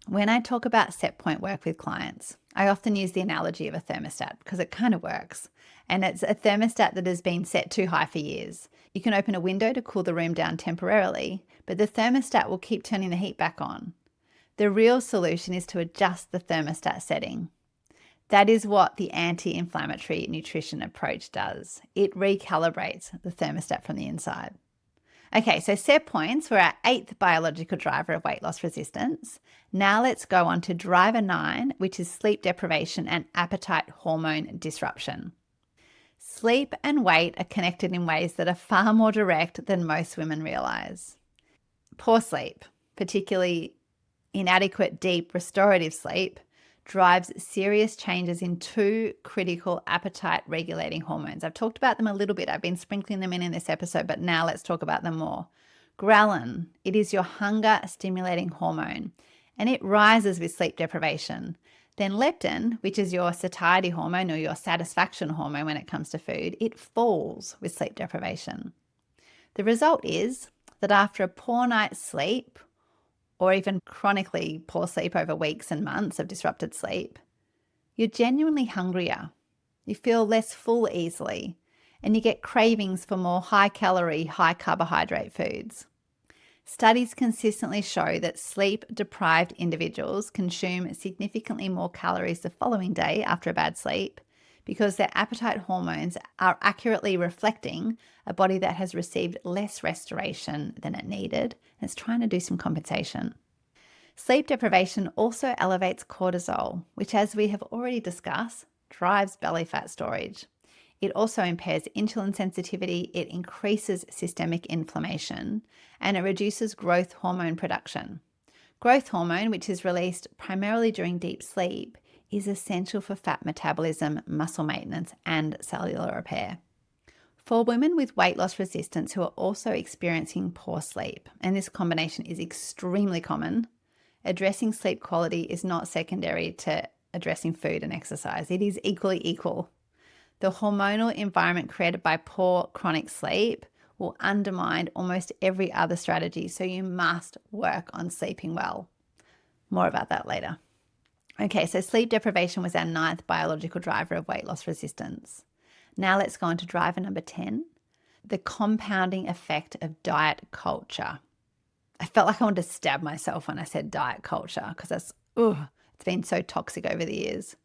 When I talk about set point work with clients, I often use the analogy of a thermostat because it kind of works. And it's a thermostat that has been set too high for years. You can open a window to cool the room down temporarily, but the thermostat will keep turning the heat back on. The real solution is to adjust the thermostat setting. That is what the anti-inflammatory nutrition approach does. It recalibrates the thermostat from the inside. Okay, so set points were our 8th biological driver of weight loss resistance. Now let's go on to driver 9, which is sleep deprivation and appetite hormone disruption. Sleep and weight are connected in ways that are far more direct than most women realize. Poor sleep, particularly inadequate deep restorative sleep, drives serious changes in 2 critical appetite regulating hormones. I've talked about them a little bit. I've been sprinkling them in this episode, but now let's talk about them more. Ghrelin, it is your hunger stimulating hormone, and it rises with sleep deprivation. Then leptin, which is your satiety hormone or your satisfaction hormone when it comes to food, it falls with sleep deprivation. The result is that after a poor night's sleep, or even chronically poor sleep over weeks and months of disrupted sleep, you're genuinely hungrier. You feel less full easily, and you get cravings for more high-calorie, high-carbohydrate foods. Studies consistently show that sleep-deprived individuals consume significantly more calories the following day after a bad sleep because their appetite hormones are accurately reflecting a body that has received less restoration than it needed and is trying to do some compensation. Sleep deprivation also elevates cortisol, which, as we have already discussed, drives belly fat storage. It also impairs insulin sensitivity, it increases systemic inflammation, and it reduces growth hormone production. Growth hormone, which is released primarily during deep sleep, is essential for fat metabolism, muscle maintenance, and cellular repair. For women with weight loss resistance who are also experiencing poor sleep, and this combination is extremely common, addressing sleep quality is not secondary to addressing food and exercise. It is equally equal. The hormonal environment created by poor chronic sleep will undermine almost every other strategy, so you must work on sleeping well. More about that later. Okay, so sleep deprivation was our 9th biological driver of weight loss resistance. Now let's go on to driver number 10, the compounding effect of diet culture. I felt like I wanted to stab myself when I said diet culture because it's been so toxic over the years.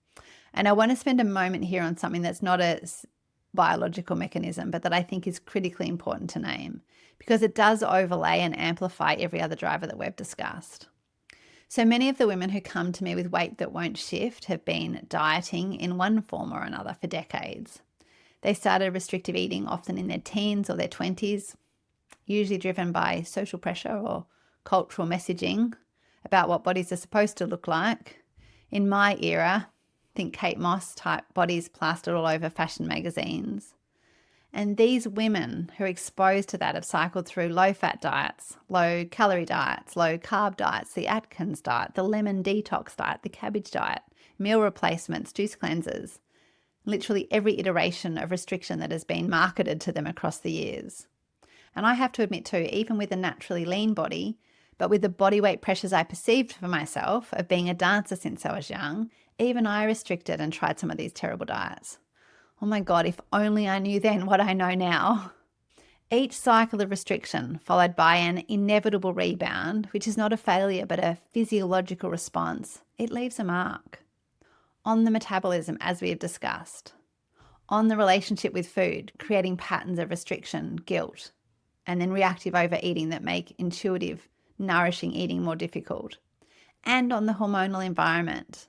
And I want to spend a moment here on something that's not a biological mechanism, but that I think is critically important to name because it does overlay and amplify every other driver that we've discussed. So many of the women who come to me with weight that won't shift have been dieting in one form or another for decades. They started restrictive eating often in their teens or their 20s, usually driven by social pressure or cultural messaging about what bodies are supposed to look like. In my era, think Kate Moss type bodies plastered all over fashion magazines. And these women who are exposed to that have cycled through low-fat diets, low-calorie diets, low-carb diets, the Atkins diet, the lemon detox diet, the cabbage diet, meal replacements, juice cleansers, literally every iteration of restriction that has been marketed to them across the years. And I have to admit too, even with a naturally lean body, but with the body weight pressures I perceived for myself of being a dancer since I was young, even I restricted and tried some of these terrible diets. Oh my God, if only I knew then what I know now. Each cycle of restriction followed by an inevitable rebound, which is not a failure but a physiological response, it leaves a mark. On the metabolism, as we have discussed. On the relationship with food, creating patterns of restriction, guilt, and then reactive overeating that make intuitive, nourishing eating more difficult. And on the hormonal environment,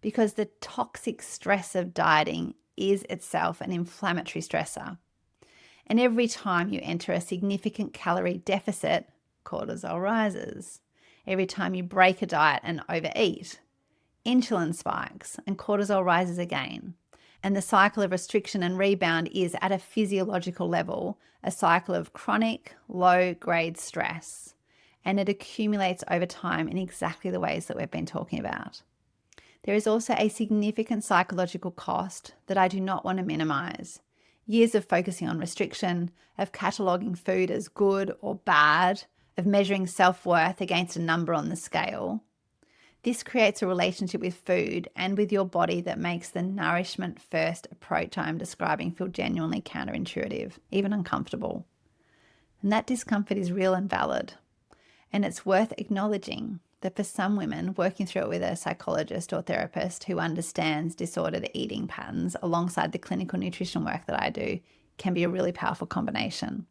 because the toxic stress of dieting is itself an inflammatory stressor. And every time you enter a significant calorie deficit, cortisol rises. Every time you break a diet and overeat, insulin spikes and cortisol rises again. And the cycle of restriction and rebound is at a physiological level, a cycle of chronic, low-grade stress. And it accumulates over time in exactly the ways that we've been talking about. There is also a significant psychological cost that I do not want to minimize. Years of focusing on restriction, of cataloguing food as good or bad, of measuring self-worth against a number on the scale. This creates a relationship with food and with your body that makes the nourishment first approach I'm describing feel genuinely counterintuitive, even uncomfortable. And that discomfort is real and valid. And it's worth acknowledging that for some women, working through it with a psychologist or therapist who understands disordered eating patterns alongside the clinical nutrition work that I do can be a really powerful combination.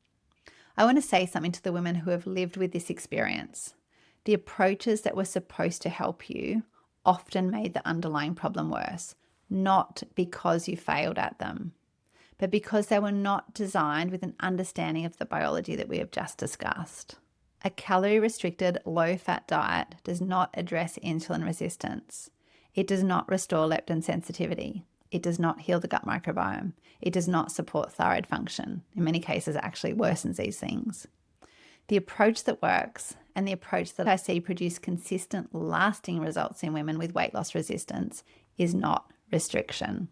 I want to say something to the women who have lived with this experience. The approaches that were supposed to help you often made the underlying problem worse, not because you failed at them, but because they were not designed with an understanding of the biology that we have just discussed. A calorie-restricted, low-fat diet does not address insulin resistance. It does not restore leptin sensitivity. It does not heal the gut microbiome. It does not support thyroid function. In many cases, it actually worsens these things. The approach that works and the approach that I see produce consistent, lasting results in women with weight loss resistance is not restriction.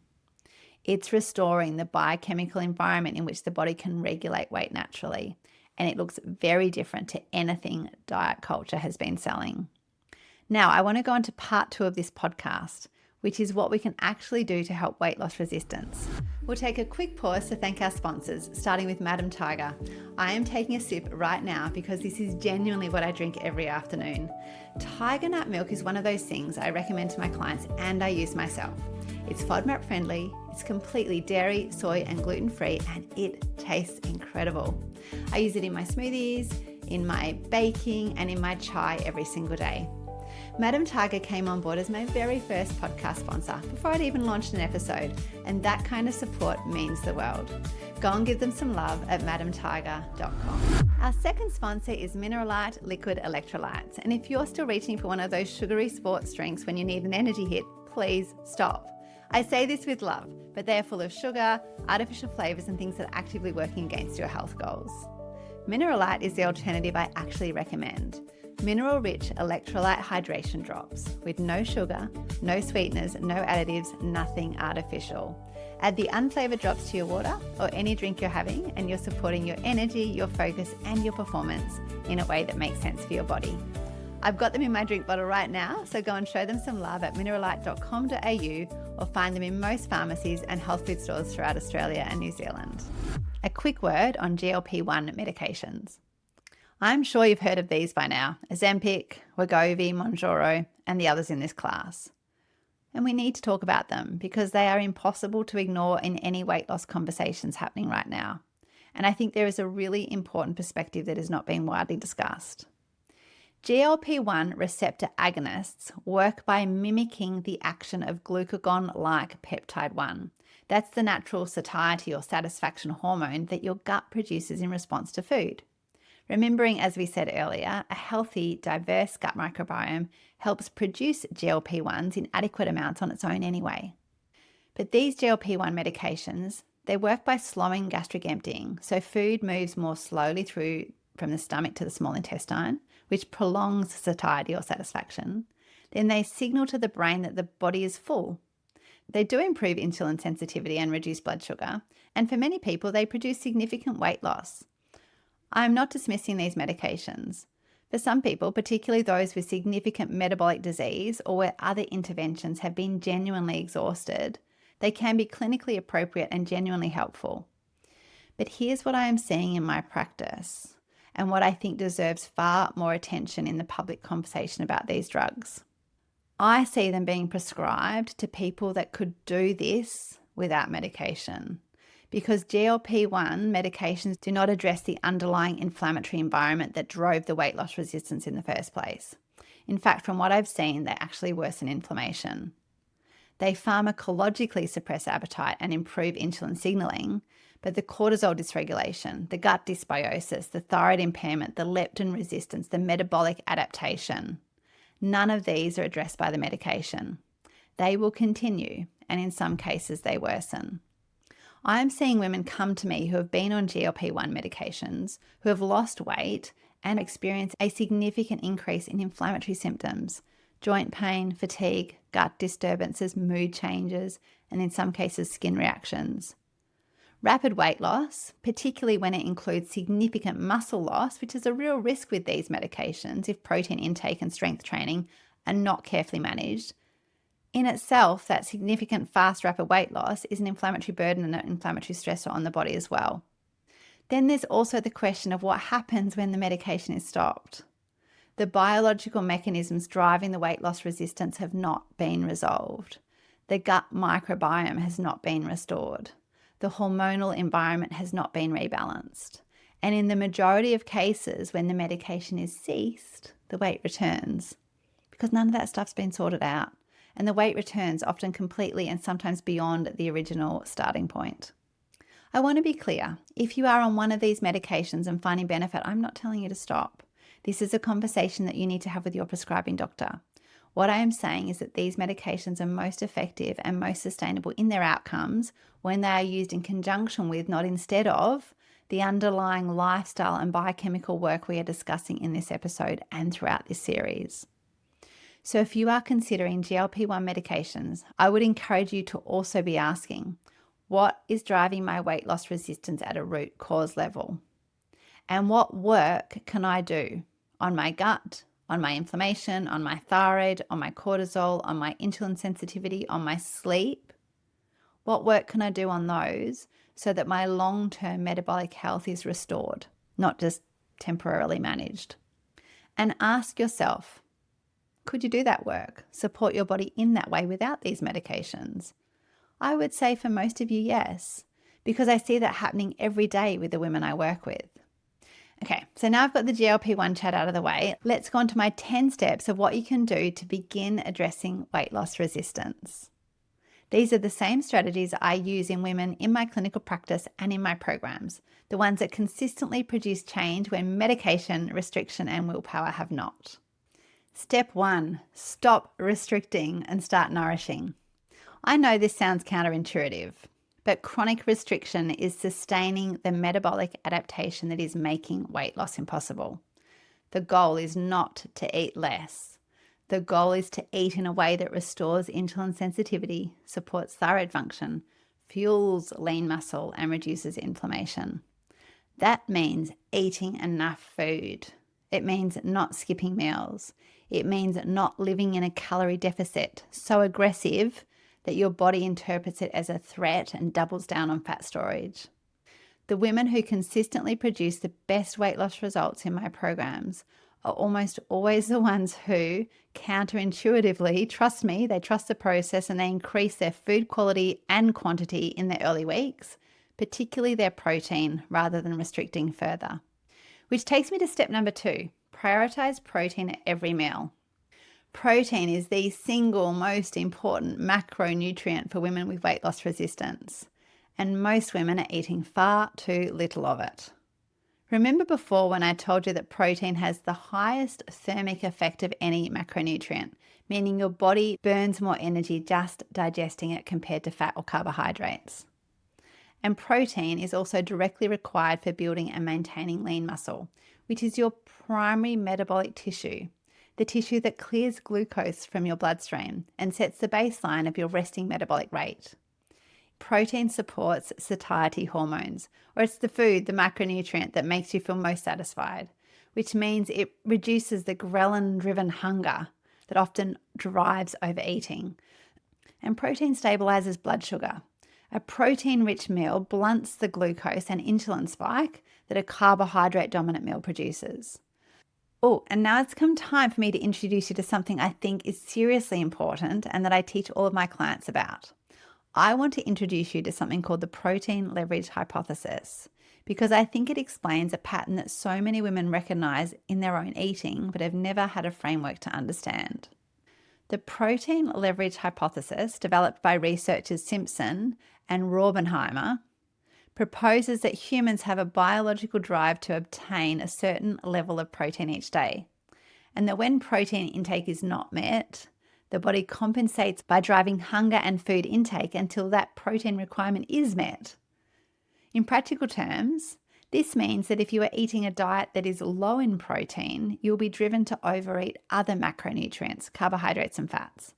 It's restoring the biochemical environment in which the body can regulate weight naturally. And it looks very different to anything diet culture has been selling. Now, I want to go on to part 2 of this podcast, which is what we can actually do to help weight loss resistance. We'll take a quick pause to thank our sponsors, starting with Madam Tiger. I am taking a sip right now because this is genuinely what I drink every afternoon. Tiger nut milk is one of those things I recommend to my clients and I use myself. It's FODMAP friendly, it's completely dairy, soy and gluten-free, and it tastes incredible. I use it in my smoothies, in my baking, and in my chai every single day. Madam Tiger came on board as my very first podcast sponsor before I'd even launched an episode, and that kind of support means the world. Go and give them some love at madamtiger.com. Our second sponsor is Mineralite Liquid Electrolytes, and if you're still reaching for one of those sugary sports drinks when you need an energy hit, please stop. I say this with love, but they're full of sugar, artificial flavors, and things that are actively working against your health goals. Mineralite is the alternative I actually recommend. Mineral-rich electrolyte hydration drops with no sugar, no sweeteners, no additives, nothing artificial. Add the unflavored drops to your water or any drink you're having, and you're supporting your energy, your focus, and your performance in a way that makes sense for your body. I've got them in my drink bottle right now, so go and show them some love at mineralite.com.au or find them in most pharmacies and health food stores throughout Australia and New Zealand. A quick word on GLP-1 medications. I'm sure you've heard of these by now: Ozempic, Wegovy, Mounjaro, and the others in this class. And we need to talk about them because they are impossible to ignore in any weight loss conversations happening right now. And I think there is a really important perspective that is not being widely discussed. GLP-1 receptor agonists work by mimicking the action of glucagon-like peptide 1. That's the natural satiety or satisfaction hormone that your gut produces in response to food. Remembering, as we said earlier, a healthy, diverse gut microbiome helps produce GLP-1s in adequate amounts on its own anyway. But these GLP-1 medications, they work by slowing gastric emptying, so food moves more slowly through from the stomach to the small intestine, which prolongs satiety or satisfaction. Then they signal to the brain that the body is full. They do improve insulin sensitivity and reduce blood sugar, and for many people, they produce significant weight loss. I am not dismissing these medications. For some people, particularly those with significant metabolic disease or where other interventions have been genuinely exhausted, they can be clinically appropriate and genuinely helpful. But here's what I am seeing in my practice and what I think deserves far more attention in the public conversation about these drugs. I see them being prescribed to people that could do this without medication, because GLP-1 medications do not address the underlying inflammatory environment that drove the weight loss resistance in the first place. In fact, from what I've seen, they actually worsen inflammation. They pharmacologically suppress appetite and improve insulin signaling, but the cortisol dysregulation, the gut dysbiosis, the thyroid impairment, the leptin resistance, the metabolic adaptation, none of these are addressed by the medication. They will continue, and in some cases they worsen. I am seeing women come to me who have been on GLP-1 medications, who have lost weight and experienced a significant increase in inflammatory symptoms, joint pain, fatigue, gut disturbances, mood changes, and in some cases skin reactions. Rapid weight loss, particularly when it includes significant muscle loss, which is a real risk with these medications if protein intake and strength training are not carefully managed. In itself, that significant fast rapid weight loss is an inflammatory burden and an inflammatory stressor on the body as well. Then there's also the question of what happens when the medication is stopped. The biological mechanisms driving the weight loss resistance have not been resolved. The gut microbiome has not been restored. The hormonal environment has not been rebalanced. And in the majority of cases, when the medication is ceased, the weight returns because none of that stuff's been sorted out. And the weight returns often completely and sometimes beyond the original starting point. I want to be clear. If you are on one of these medications and finding benefit, I'm not telling you to stop. This is a conversation that you need to have with your prescribing doctor. What I am saying is that these medications are most effective and most sustainable in their outcomes when they are used in conjunction with, not instead of, the underlying lifestyle and biochemical work we are discussing in this episode and throughout this series. So if you are considering GLP-1 medications, I would encourage you to also be asking, what is driving my weight loss resistance at a root cause level? And what work can I do on my gut, on my inflammation, on my thyroid, on my cortisol, on my insulin sensitivity, on my sleep? What work can I do on those so that my long-term metabolic health is restored, not just temporarily managed? And ask yourself, could you do that work? Support your body in that way without these medications? I would say for most of you, yes, because I see that happening every day with the women I work with. Okay, so now I've got the GLP-1 chat out of the way. Let's go on to my 10 steps of what you can do to begin addressing weight loss resistance. These are the same strategies I use in women in my clinical practice and in my programs, the ones that consistently produce change when medication, restriction, and willpower have not. Step 1, stop restricting and start nourishing. I know this sounds counterintuitive, but chronic restriction is sustaining the metabolic adaptation that is making weight loss impossible. The goal is not to eat less. The goal is to eat in a way that restores insulin sensitivity, supports thyroid function, fuels lean muscle, and reduces inflammation. That means eating enough food. It means not skipping meals. It means not living in a calorie deficit so aggressive that your body interprets it as a threat and doubles down on fat storage. The women who consistently produce the best weight loss results in my programs are almost always the ones who counterintuitively, trust me, they trust the process and they increase their food quality and quantity in the early weeks, particularly their protein, rather than restricting further. Which takes me to step number 2, prioritize protein at every meal. Protein is the single most important macronutrient for women with weight loss resistance, and most women are eating far too little of it. Remember before when I told you that protein has the highest thermic effect of any macronutrient, meaning your body burns more energy just digesting it compared to fat or carbohydrates. And protein is also directly required for building and maintaining lean muscle, which is your primary metabolic tissue, the tissue that clears glucose from your bloodstream and sets the baseline of your resting metabolic rate. Protein supports satiety hormones, or it's the food, the macronutrient that makes you feel most satisfied, which means it reduces the ghrelin-driven hunger that often drives overeating. And protein stabilizes blood sugar. A protein-rich meal blunts the glucose and insulin spike that a carbohydrate-dominant meal produces. Oh, and now it's come time for me to introduce you to something I think is seriously important and that I teach all of my clients about. I want to introduce you to something called the protein leverage hypothesis, because I think it explains a pattern that so many women recognize in their own eating but have never had a framework to understand. The protein leverage hypothesis, developed by researchers Simpson and Raubenheimer, proposes that humans have a biological drive to obtain a certain level of protein each day, and that when protein intake is not met, the body compensates by driving hunger and food intake until that protein requirement is met. In practical terms, this means that if you are eating a diet that is low in protein, you'll be driven to overeat other macronutrients, carbohydrates and fats.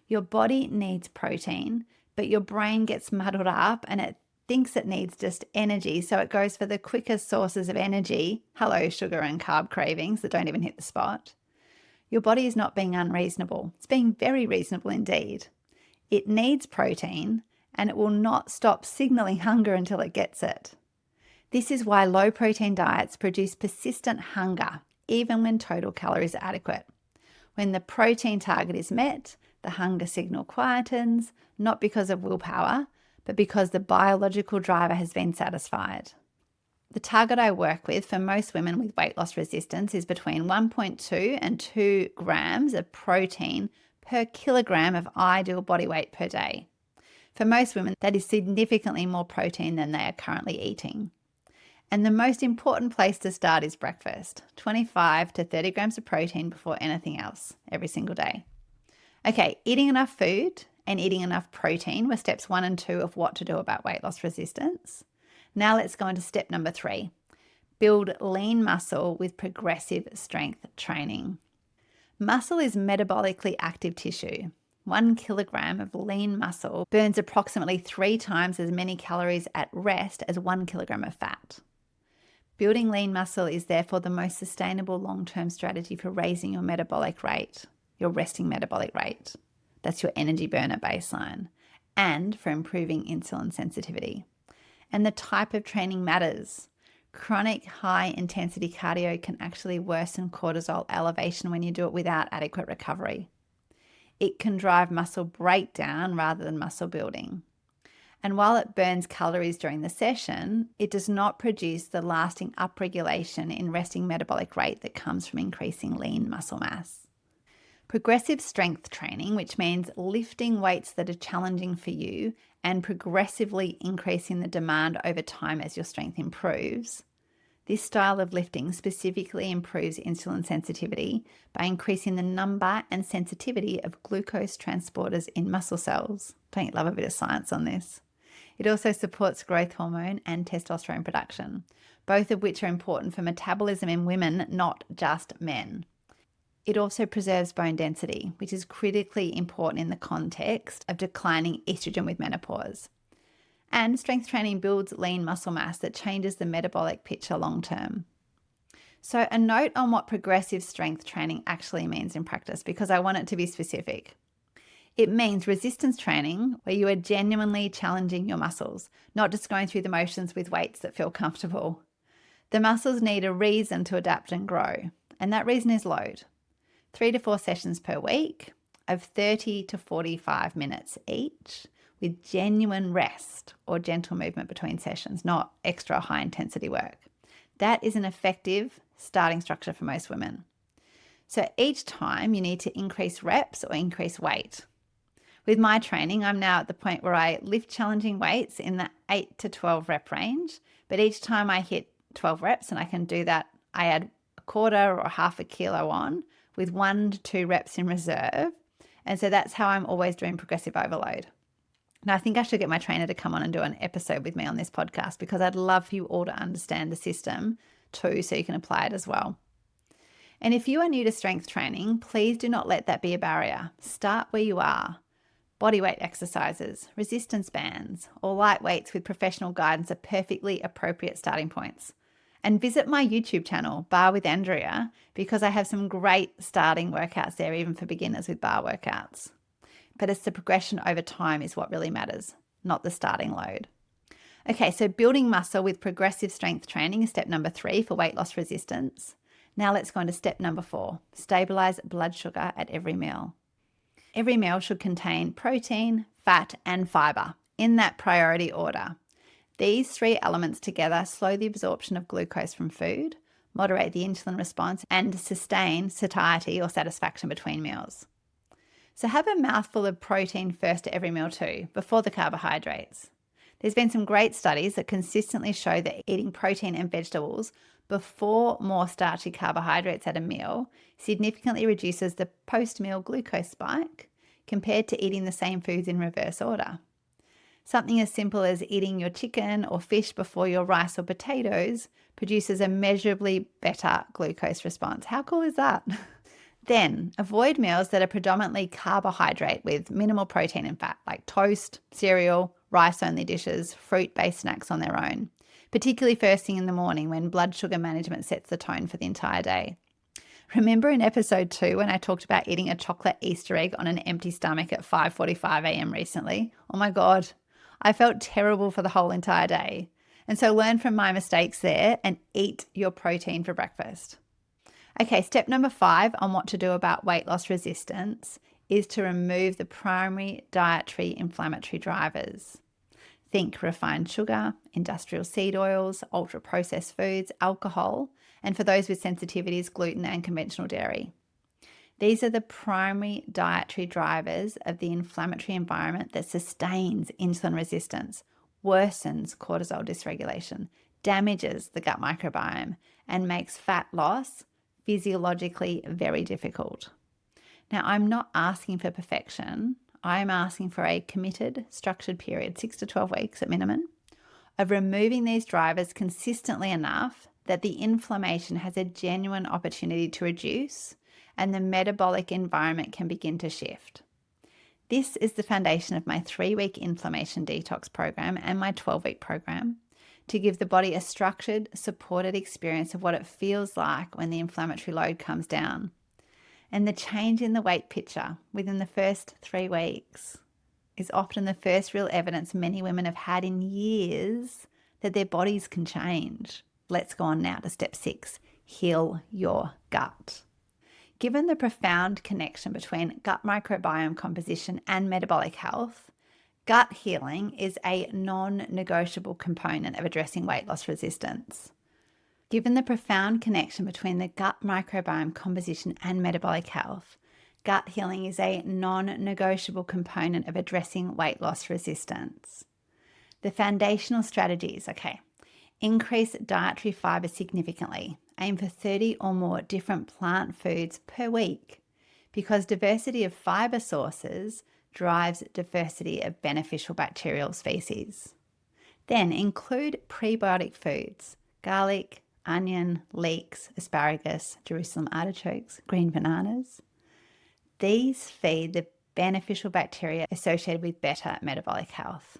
Your body needs protein, but your brain gets muddled up and it thinks it needs just energy, so it goes for the quickest sources of energy, hello sugar and carb cravings that don't even hit the spot. Your body is not being unreasonable. It's being very reasonable indeed. It needs protein and it will not stop signaling hunger until it gets it. This is why low protein diets produce persistent hunger, even when total calories are adequate. When the protein target is met, the hunger signal quietens, not because of willpower, but because the biological driver has been satisfied. The target I work with for most women with weight loss resistance is between 1.2 and 2 grams of protein per kilogram of ideal body weight per day. For most women, that is significantly more protein than they are currently eating. And the most important place to start is breakfast, 25 to 30 grams of protein before anything else every single day. Okay, eating enough food and eating enough protein were steps 1 and 2 of what to do about weight loss resistance. Now let's go into step number 3. Build lean muscle with progressive strength training. Muscle is metabolically active tissue. 1 kilogram of lean muscle burns approximately 3 times as many calories at rest as 1 kilogram of fat. Building lean muscle is therefore the most sustainable long-term strategy for raising your metabolic rate, your resting metabolic rate. That's your energy burner baseline, and for improving insulin sensitivity. And the type of training matters. Chronic high-intensity cardio can actually worsen cortisol elevation when you do it without adequate recovery. It can drive muscle breakdown rather than muscle building. And while it burns calories during the session, it does not produce the lasting upregulation in resting metabolic rate that comes from increasing lean muscle mass. Progressive strength training, which means lifting weights that are challenging for you and progressively increasing the demand over time as your strength improves. This style of lifting specifically improves insulin sensitivity by increasing the number and sensitivity of glucose transporters in muscle cells. Don't you love a bit of science on this? It also supports growth hormone and testosterone production, both of which are important for metabolism in women, not just men. It also preserves bone density, which is critically important in the context of declining estrogen with menopause. And strength training builds lean muscle mass that changes the metabolic picture long term. So a note on what progressive strength training actually means in practice, because I want it to be specific. It means resistance training where you are genuinely challenging your muscles, not just going through the motions with weights that feel comfortable. The muscles need a reason to adapt and grow, and that reason is load. 3 to 4 sessions per week of 30 to 45 minutes each, with genuine rest or gentle movement between sessions, not extra high intensity work. That is an effective starting structure for most women. So each time you need to increase reps or increase weight. With my training, I'm now at the point where I lift challenging weights in the 8 to 12 rep range, but each time I hit 12 reps, and I can do that, I add a quarter or half a kilo on with 1 to 2 reps in reserve. And so that's how I'm always doing progressive overload. Now, I think I should get my trainer to come on and do an episode with me on this podcast, because I'd love for you all to understand the system too, so you can apply it as well. And if you are new to strength training, please do not let that be a barrier. Start where you are. Bodyweight exercises, resistance bands, or light weights with professional guidance are perfectly appropriate starting points. And visit my YouTube channel, Bar with Andrea, because I have some great starting workouts there, even for beginners with bar workouts. But it's the progression over time is what really matters, not the starting load. Okay, so building muscle with progressive strength training is step number 3 for weight loss resistance. Now let's go on to step number 4, stabilize blood sugar at every meal. Every meal should contain protein, fat, and fiber in that priority order. These 3 elements together slow the absorption of glucose from food, moderate the insulin response, and sustain satiety or satisfaction between meals. So have a mouthful of protein first at every meal too, before the carbohydrates. There's been some great studies that consistently show that eating protein and vegetables before more starchy carbohydrates at a meal significantly reduces the post-meal glucose spike compared to eating the same foods in reverse order. Something as simple as eating your chicken or fish before your rice or potatoes produces a measurably better glucose response. How cool is that? Then avoid meals that are predominantly carbohydrate with minimal protein and fat, like toast, cereal, rice-only dishes, fruit-based snacks on their own, particularly first thing in the morning when blood sugar management sets the tone for the entire day. Remember in episode 2 when I talked about eating a chocolate Easter egg on an empty stomach at 5:45 a.m. recently? Oh my God, I felt terrible for the whole entire day. And so learn from my mistakes there and eat your protein for breakfast. Okay, step number 5 on what to do about weight loss resistance is to remove the primary dietary inflammatory drivers. Think refined sugar, industrial seed oils, ultra-processed foods, alcohol, and for those with sensitivities, gluten and conventional dairy. These are the primary dietary drivers of the inflammatory environment that sustains insulin resistance, worsens cortisol dysregulation, damages the gut microbiome, and makes fat loss physiologically very difficult. Now, I'm not asking for perfection. I'm asking for a committed, structured period, 6 to 12 weeks at minimum, of removing these drivers consistently enough that the inflammation has a genuine opportunity to reduce and the metabolic environment can begin to shift. This is the foundation of my 3-week inflammation detox program and my 12-week program, to give the body a structured, supported experience of what it feels like when the inflammatory load comes down. And the change in the weight picture within the first 3 weeks is often the first real evidence many women have had in years that their bodies can change. Let's go on now to step 6, heal your gut. Given the profound connection between gut microbiome composition and metabolic health, gut healing is a non-negotiable component of addressing weight loss resistance. Given the profound connection between the gut microbiome composition and metabolic health, gut healing is a non-negotiable component of addressing weight loss resistance. The foundational strategies, increase dietary fiber significantly. Aim for 30 or more different plant foods per week, because diversity of fiber sources drives diversity of beneficial bacterial species. Then include prebiotic foods, garlic, onion, leeks, asparagus, Jerusalem artichokes, green bananas. These feed the beneficial bacteria associated with better metabolic health.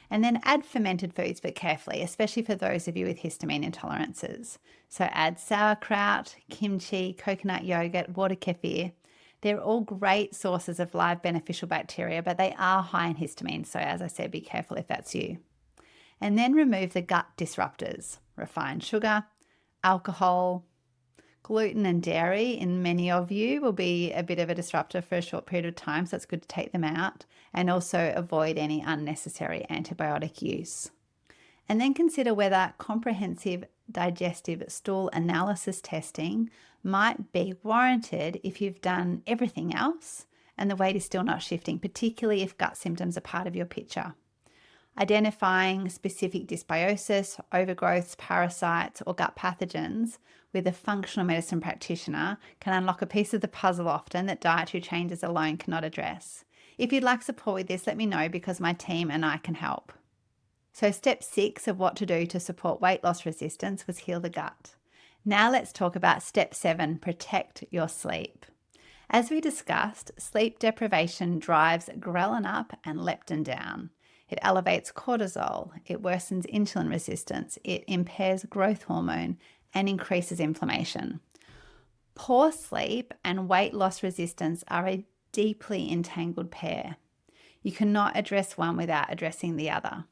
And then add fermented foods, but carefully, especially for those of you with histamine intolerances. So add sauerkraut, kimchi, coconut yogurt, water kefir. They're all great sources of live beneficial bacteria, but they are high in histamine. So as I said, be careful if that's you. And then remove the gut disruptors, refined sugar, alcohol, Gluten and dairy in many of you will be a bit of a disruptor for a short period of time, so it's good to take them out and also avoid any unnecessary antibiotic use. And then consider whether comprehensive digestive stool analysis testing might be warranted if you've done everything else and the weight is still not shifting, particularly if gut symptoms are part of your picture. Identifying specific dysbiosis, overgrowths, parasites, or gut pathogens with a functional medicine practitioner can unlock a piece of the puzzle often that dietary changes alone cannot address. If you'd like support with this, let me know because my team and I can help. So step 6 of what to do to support weight loss resistance was heal the gut. Now let's talk about step 7, protect your sleep. As we discussed, sleep deprivation drives ghrelin up and leptin down. It elevates cortisol, it worsens insulin resistance, it impairs growth hormone, and increases inflammation. Poor sleep and weight loss resistance are a deeply entangled pair. You cannot address one without addressing the other.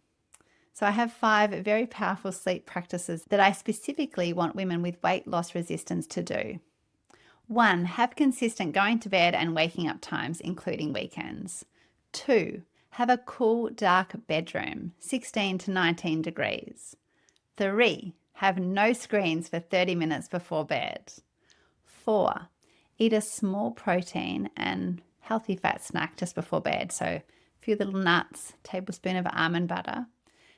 So I have 5 very powerful sleep practices that I specifically want women with weight loss resistance to do. 1, have consistent going to bed and waking up times, including weekends. 2, have a cool, dark bedroom, 16 to 19 degrees. 3, have no screens for 30 minutes before bed. 4, eat a small protein and healthy fat snack just before bed. So a few little nuts, tablespoon of almond butter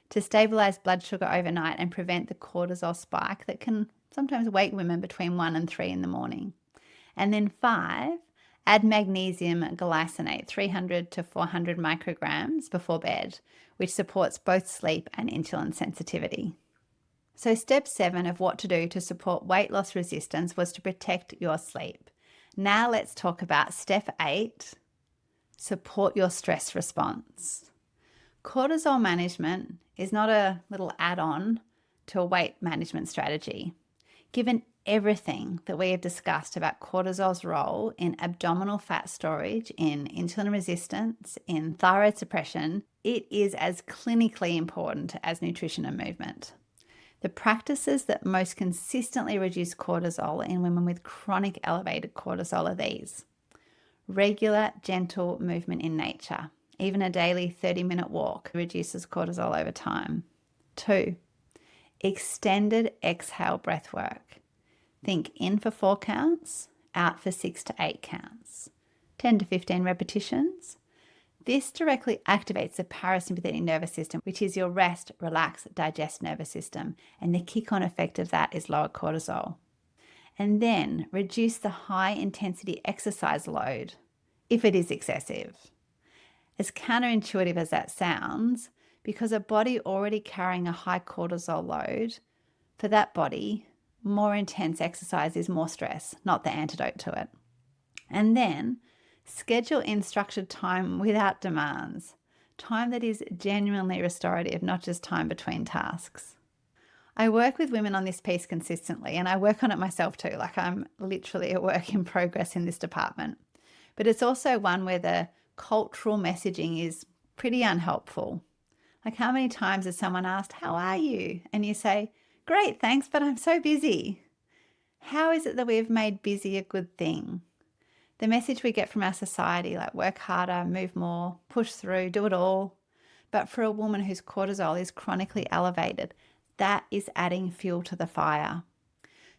to stabilize blood sugar overnight and prevent the cortisol spike that can sometimes wake women between 1 and 3 in the morning. And then 5, add magnesium glycinate, 300 to 400 micrograms before bed, which supports both sleep and insulin sensitivity. So step 7 of what to do to support weight loss resistance was to protect your sleep. Now let's talk about step 8, support your stress response. Cortisol management is not a little add-on to a weight management strategy. Given everything that we have discussed about cortisol's role in abdominal fat storage, in insulin resistance, in thyroid suppression, it is as clinically important as nutrition and movement. The practices that most consistently reduce cortisol in women with chronic elevated cortisol are these: regular, gentle movement in nature. Even a daily 30-minute walk reduces cortisol over time. 2, extended exhale breath work. Think in for 4 counts, out for 6 to 8 counts. 10 to 15 repetitions. This directly activates the parasympathetic nervous system, which is your rest, relax, digest nervous system. And the kick-on effect of that is lower cortisol. And then reduce the high intensity exercise load if it is excessive. As counterintuitive as that sounds, because a body already carrying a high cortisol load, for that body, more intense exercise is more stress, not the antidote to it. And then schedule in structured time without demands, time that is genuinely restorative, not just time between tasks. I work with women on this piece consistently, and I work on it myself too. Like, I'm literally a work in progress in this department. But it's also one where the cultural messaging is pretty unhelpful. Like, how many times has someone asked, "How are you?" And you say, "Great, thanks, but I'm so busy." How is it that we've made busy a good thing? The message we get from our society, like work harder, move more, push through, do it all. But for a woman whose cortisol is chronically elevated, that is adding fuel to the fire.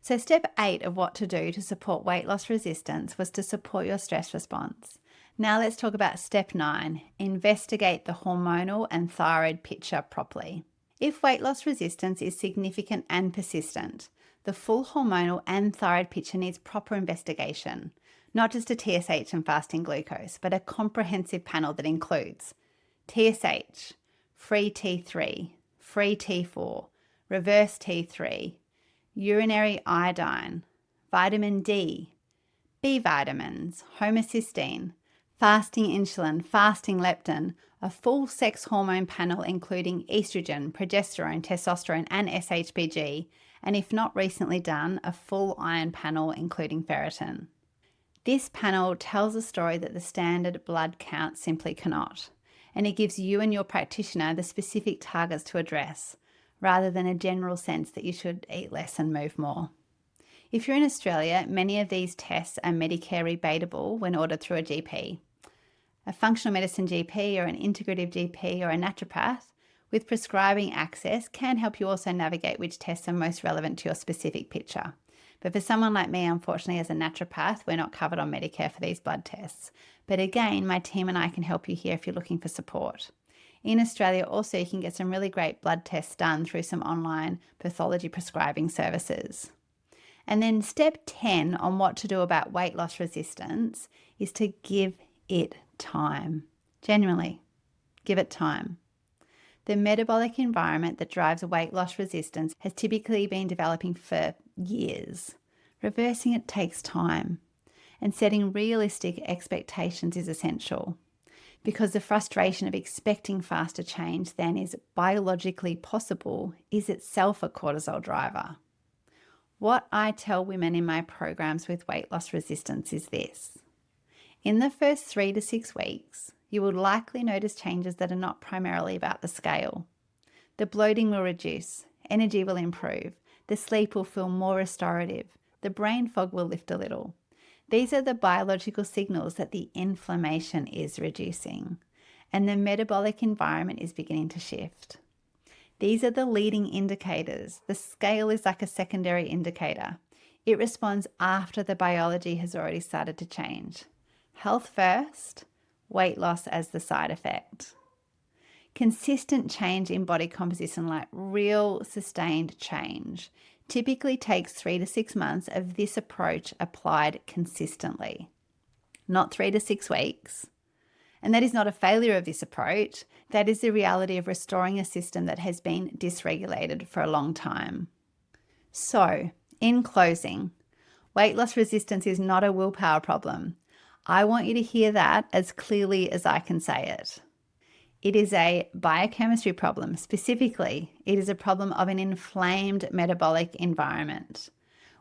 So step 8 of what to do to support weight loss resistance was to support your stress response. Now let's talk about step 9, investigate the hormonal and thyroid picture properly. If weight loss resistance is significant and persistent, the full hormonal and thyroid picture needs proper investigation, not just a TSH and fasting glucose, but a comprehensive panel that includes TSH, free T3, free T4, reverse T3, urinary iodine, vitamin D, B vitamins, homocysteine, fasting insulin, fasting leptin, a full sex hormone panel including estrogen, progesterone, testosterone, and SHBG, and if not recently done, a full iron panel including ferritin. This panel tells a story that the standard blood count simply cannot, and it gives you and your practitioner the specific targets to address, rather than a general sense that you should eat less and move more. If you're in Australia, many of these tests are Medicare rebatable when ordered through a GP. A functional medicine GP or an integrative GP or a naturopath with prescribing access can help you also navigate which tests are most relevant to your specific picture. But for someone like me, unfortunately, as a naturopath, we're not covered on Medicare for these blood tests. But again, my team and I can help you here if you're looking for support. In Australia, also, you can get some really great blood tests done through some online pathology prescribing services. And then step 10 on what to do about weight loss resistance is to give it time. Genuinely, give it time. The metabolic environment that drives weight loss resistance has typically been developing for years. Reversing it takes time, and setting realistic expectations is essential, because the frustration of expecting faster change than is biologically possible is itself a cortisol driver. What I tell women in my programs with weight loss resistance is this. In the first 3 to 6 weeks, you will likely notice changes that are not primarily about the scale. The bloating will reduce, energy will improve, the sleep will feel more restorative, the brain fog will lift a little. These are the biological signals that the inflammation is reducing and the metabolic environment is beginning to shift. These are the leading indicators. The scale is like a secondary indicator. It responds after the biology has already started to change. Health first, weight loss as the side effect. Consistent change in body composition, like real sustained change, typically takes 3 to 6 months of this approach applied consistently, not 3 to 6 weeks. And that is not a failure of this approach. That is the reality of restoring a system that has been dysregulated for a long time. So, in closing, weight loss resistance is not a willpower problem. I want you to hear that as clearly as I can say it. It is a biochemistry problem. Specifically, it is a problem of an inflamed metabolic environment,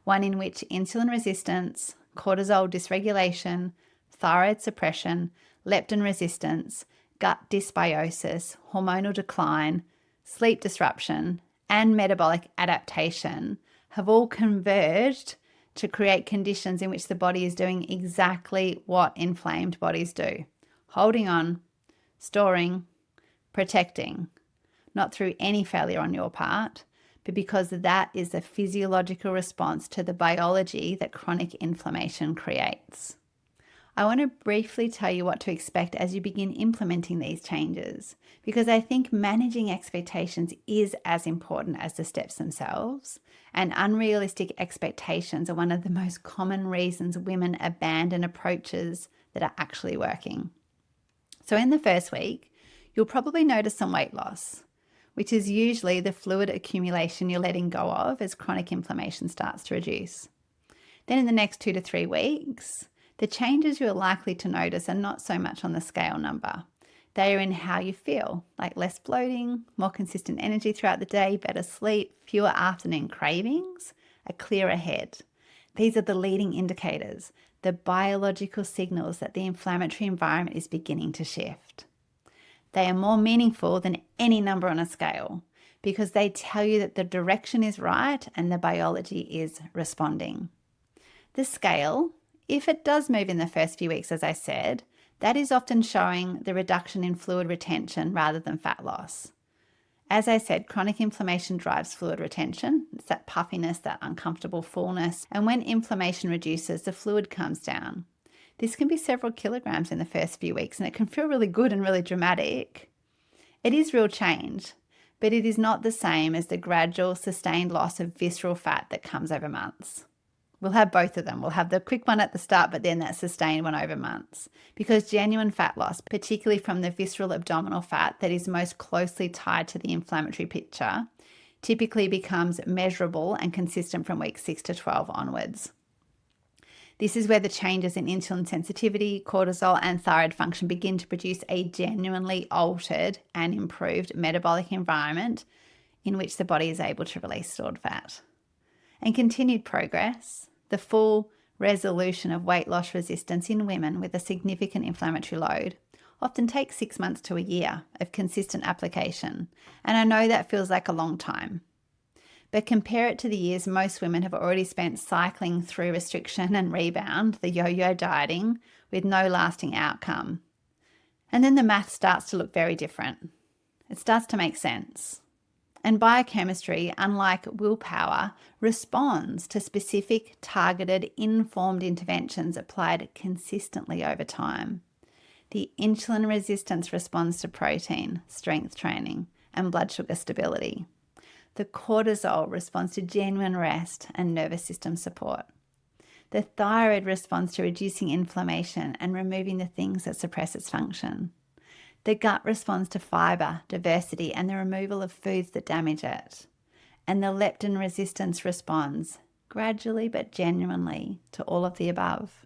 one in which insulin resistance, cortisol dysregulation, thyroid suppression, leptin resistance, gut dysbiosis, hormonal decline, sleep disruption, and metabolic adaptation have all converged to create conditions in which the body is doing exactly what inflamed bodies do: holding on, storing, protecting, not through any failure on your part, but because that is the physiological response to the biology that chronic inflammation creates. I want to briefly tell you what to expect as you begin implementing these changes, because I think managing expectations is as important as the steps themselves, and unrealistic expectations are one of the most common reasons women abandon approaches that are actually working. So in the first week, you'll probably notice some weight loss, which is usually the fluid accumulation you're letting go of as chronic inflammation starts to reduce. Then in the next 2 to 3 weeks, the changes you're likely to notice are not so much on the scale number. They are in how you feel, like less bloating, more consistent energy throughout the day, better sleep, fewer afternoon cravings, a clearer head. These are the leading indicators, the biological signals that the inflammatory environment is beginning to shift. They are more meaningful than any number on a scale because they tell you that the direction is right and the biology is responding. The scale, if it does move in the first few weeks, as I said, that is often showing the reduction in fluid retention rather than fat loss. As I said, chronic inflammation drives fluid retention. It's that puffiness, that uncomfortable fullness. And when inflammation reduces, the fluid comes down. This can be several kilograms in the first few weeks, and it can feel really good and really dramatic. It is real change, but it is not the same as the gradual, sustained loss of visceral fat that comes over months. We'll have both of them. We'll have the quick one at the start, but then that sustained one over months. Because genuine fat loss, particularly from the visceral abdominal fat that is most closely tied to the inflammatory picture, typically becomes measurable and consistent from week 6 to 12 onwards. This is where the changes in insulin sensitivity, cortisol, and thyroid function begin to produce a genuinely altered and improved metabolic environment in which the body is able to release stored fat. And continued progress, the full resolution of weight loss resistance in women with a significant inflammatory load, often takes 6 months to a year of consistent application. And I know that feels like a long time. But compare it to the years most women have already spent cycling through restriction and rebound, the yo-yo dieting, with no lasting outcome. And then the math starts to look very different. It starts to make sense. And biochemistry, unlike willpower, responds to specific, targeted, informed interventions applied consistently over time. The insulin resistance responds to protein, strength training, and blood sugar stability. The cortisol responds to genuine rest and nervous system support. The thyroid responds to reducing inflammation and removing the things that suppress its function. The gut responds to fiber, diversity, and the removal of foods that damage it. And the leptin resistance responds, gradually but genuinely, to all of the above.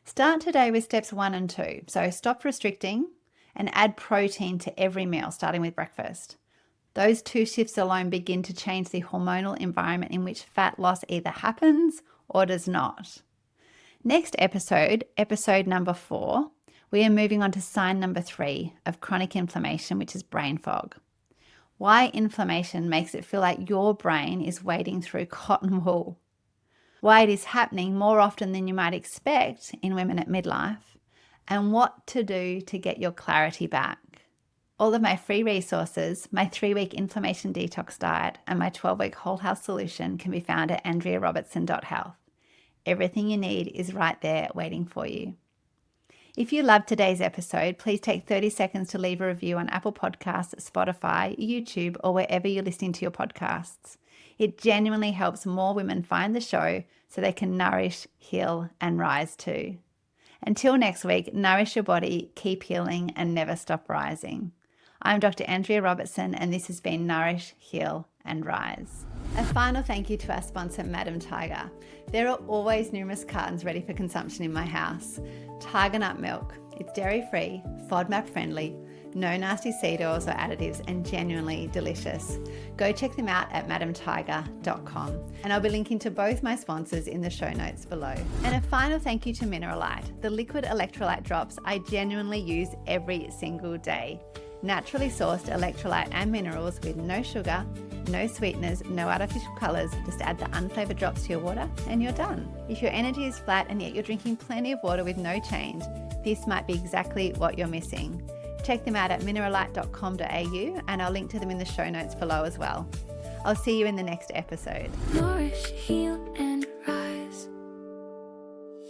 Start today with steps 1 and 2. So stop restricting and add protein to every meal, starting with breakfast. Those 2 shifts alone begin to change the hormonal environment in which fat loss either happens or does not. Next episode number 4, we are moving on to sign number 3 of chronic inflammation, which is brain fog. Why inflammation makes it feel like your brain is wading through cotton wool. Why it is happening more often than you might expect in women at midlife, and what to do to get your clarity back. All of my free resources, my 3-week inflammation detox diet, and my 12-week whole health solution can be found at andrearobertson.health. Everything you need is right there waiting for you. If you loved today's episode, please take 30 seconds to leave a review on Apple Podcasts, Spotify, YouTube, or wherever you're listening to your podcasts. It genuinely helps more women find the show so they can nourish, heal, and rise too. Until next week, nourish your body, keep healing, and never stop rising. I'm Dr. Andrea Robertson, and this has been Nourish, Heal, and Rise. A final thank you to our sponsor, Madam Tiger. There are always numerous cartons ready for consumption in my house. Tiger nut milk. It's dairy-free, FODMAP-friendly, no nasty seed oils or additives, and genuinely delicious. Go check them out at madamtiger.com. And I'll be linking to both my sponsors in the show notes below. And a final thank you to Mineralite, the liquid electrolyte drops I genuinely use every single day. Naturally sourced electrolyte and minerals with no sugar, no sweeteners, no artificial colours. Just add the unflavoured drops to your water and you're done. If your energy is flat and yet you're drinking plenty of water with no change, this might be exactly what you're missing. Check them out at mineralite.com.au and I'll link to them in the show notes below as well. I'll see you in the next episode. Nourish, heal, and rise.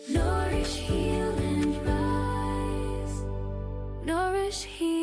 Nourish, heal, and rise. Nourish, heal.